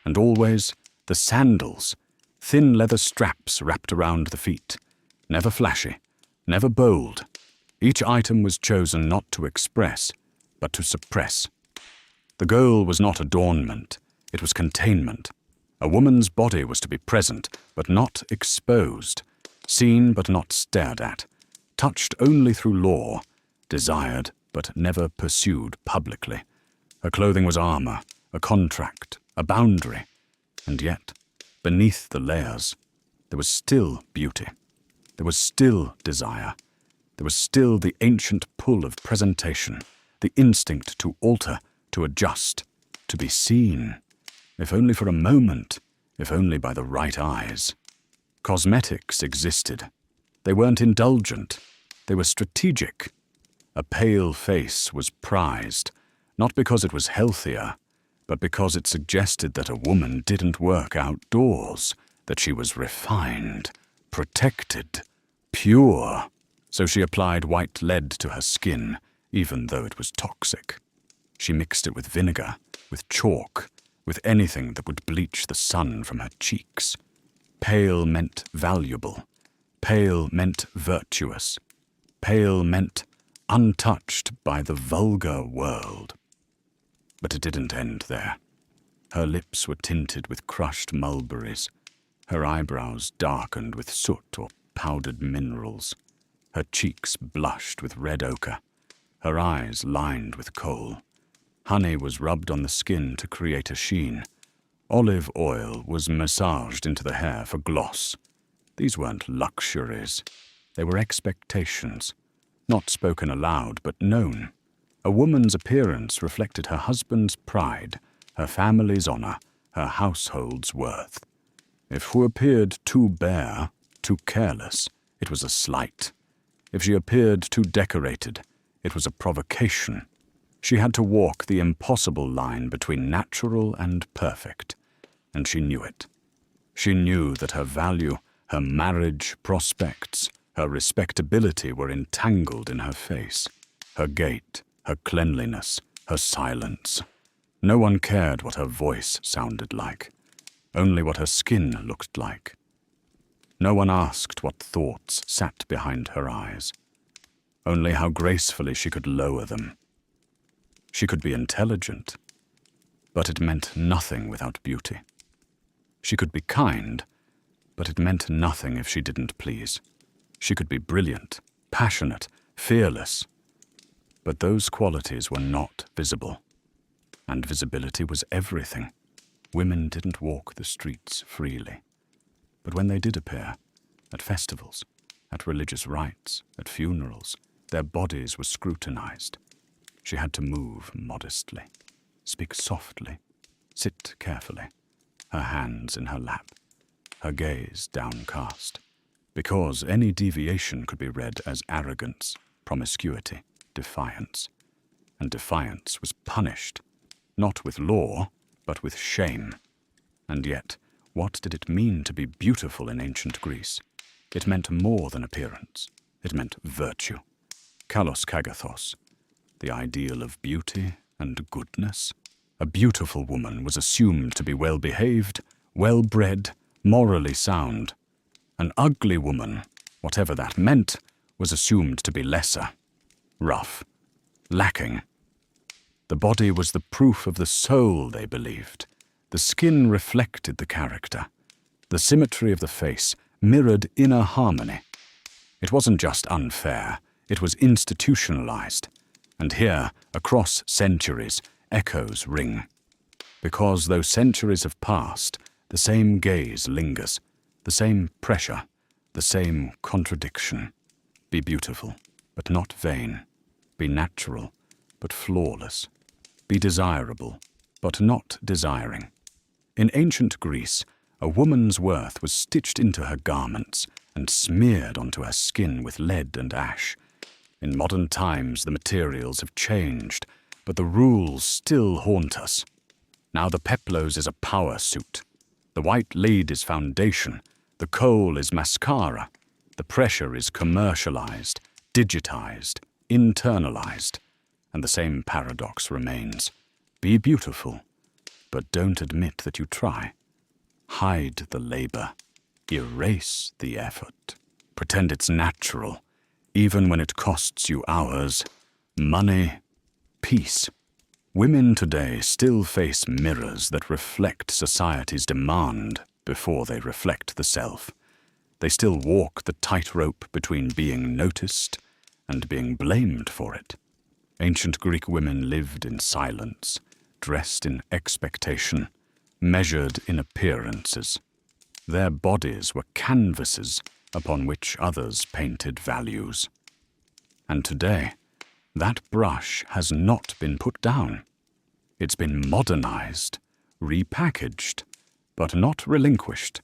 and always the sandals, thin leather straps wrapped around the feet, never flashy, never bold. Each item was chosen not to express, but to suppress. The goal was not adornment, it was containment. A woman's body was to be present, but not exposed, seen but not stared at, touched only through law, desired but never pursued publicly. Her clothing was armor, a contract, a boundary, and yet, beneath the layers, there was still beauty. There was still desire. There was still the ancient pull of presentation, the instinct to alter, to adjust, to be seen, if only for a moment, if only by the right eyes. Cosmetics existed. They weren't indulgent. They were strategic. A pale face was prized, not because it was healthier, but because it suggested that a woman didn't work outdoors, that she was refined, protected, pure. So she applied white lead to her skin, even though it was toxic. She mixed it with vinegar, with chalk, with anything that would bleach the sun from her cheeks. Pale meant valuable. Pale meant virtuous. Pale meant untouched by the vulgar world. But it didn't end there. Her lips were tinted with crushed mulberries, her eyebrows darkened with soot or powdered minerals, her cheeks blushed with red ochre, her eyes lined with coal. Honey was rubbed on the skin to create a sheen. Olive oil was massaged into the hair for gloss. These weren't luxuries. They were expectations, not spoken aloud but known. A woman's appearance reflected her husband's pride, her family's honor, her household's worth. If who appeared too bare, too careless, it was a slight. If she appeared too decorated, it was a provocation. She had to walk the impossible line between natural and perfect, and she knew it. She knew that her value, her marriage prospects, her respectability were entangled in her face, her gait, her cleanliness, her silence. No one cared what her voice sounded like, only what her skin looked like. No one asked what thoughts sat behind her eyes, only how gracefully she could lower them. She could be intelligent, but it meant nothing without beauty. She could be kind, but it meant nothing if she didn't please. She could be brilliant, passionate, fearless, but those qualities were not visible, and visibility was everything. Women didn't walk the streets freely, but when they did appear, at festivals, at religious rites, at funerals, their bodies were scrutinized. She had to move modestly, speak softly, sit carefully, her hands in her lap, her gaze downcast, because any deviation could be read as arrogance, promiscuity, defiance, and defiance was punished, not with law, but with shame. And yet, what did it mean to be beautiful in ancient Greece? It meant more than appearance. It meant virtue. Kalos kagathos, the ideal of beauty and goodness. A beautiful woman was assumed to be well-behaved, well-bred, morally sound. An ugly woman, whatever that meant, was assumed to be lesser, rough, lacking. The body was the proof of the soul, they believed. The skin reflected the character. The symmetry of the face mirrored inner harmony. It wasn't just unfair, it was institutionalized. And here, across centuries, echoes ring. Because though centuries have passed, the same gaze lingers, the same pressure, the same contradiction. Be beautiful, but not vain. Be natural, but flawless. Be desirable, but not desiring. In ancient Greece, a woman's worth was stitched into her garments and smeared onto her skin with lead and ash. In modern times, the materials have changed, but the rules still haunt us. Now the peplos is a power suit. The white lead is foundation. The coal is mascara. The pressure is commercialized, digitized, internalized. And the same paradox remains. Be beautiful, but don't admit that you try. Hide the labor. Erase the effort. Pretend it's natural. even when it costs you hours, money, peace. Women today still face mirrors that reflect society's demand before they reflect the self. They still walk the tightrope between being noticed and being blamed for it. Ancient Greek women lived in silence, dressed in expectation, measured in appearances. Their bodies were canvases upon which others painted values. And today, that brush has not been put down. It's been modernized, repackaged, but not relinquished.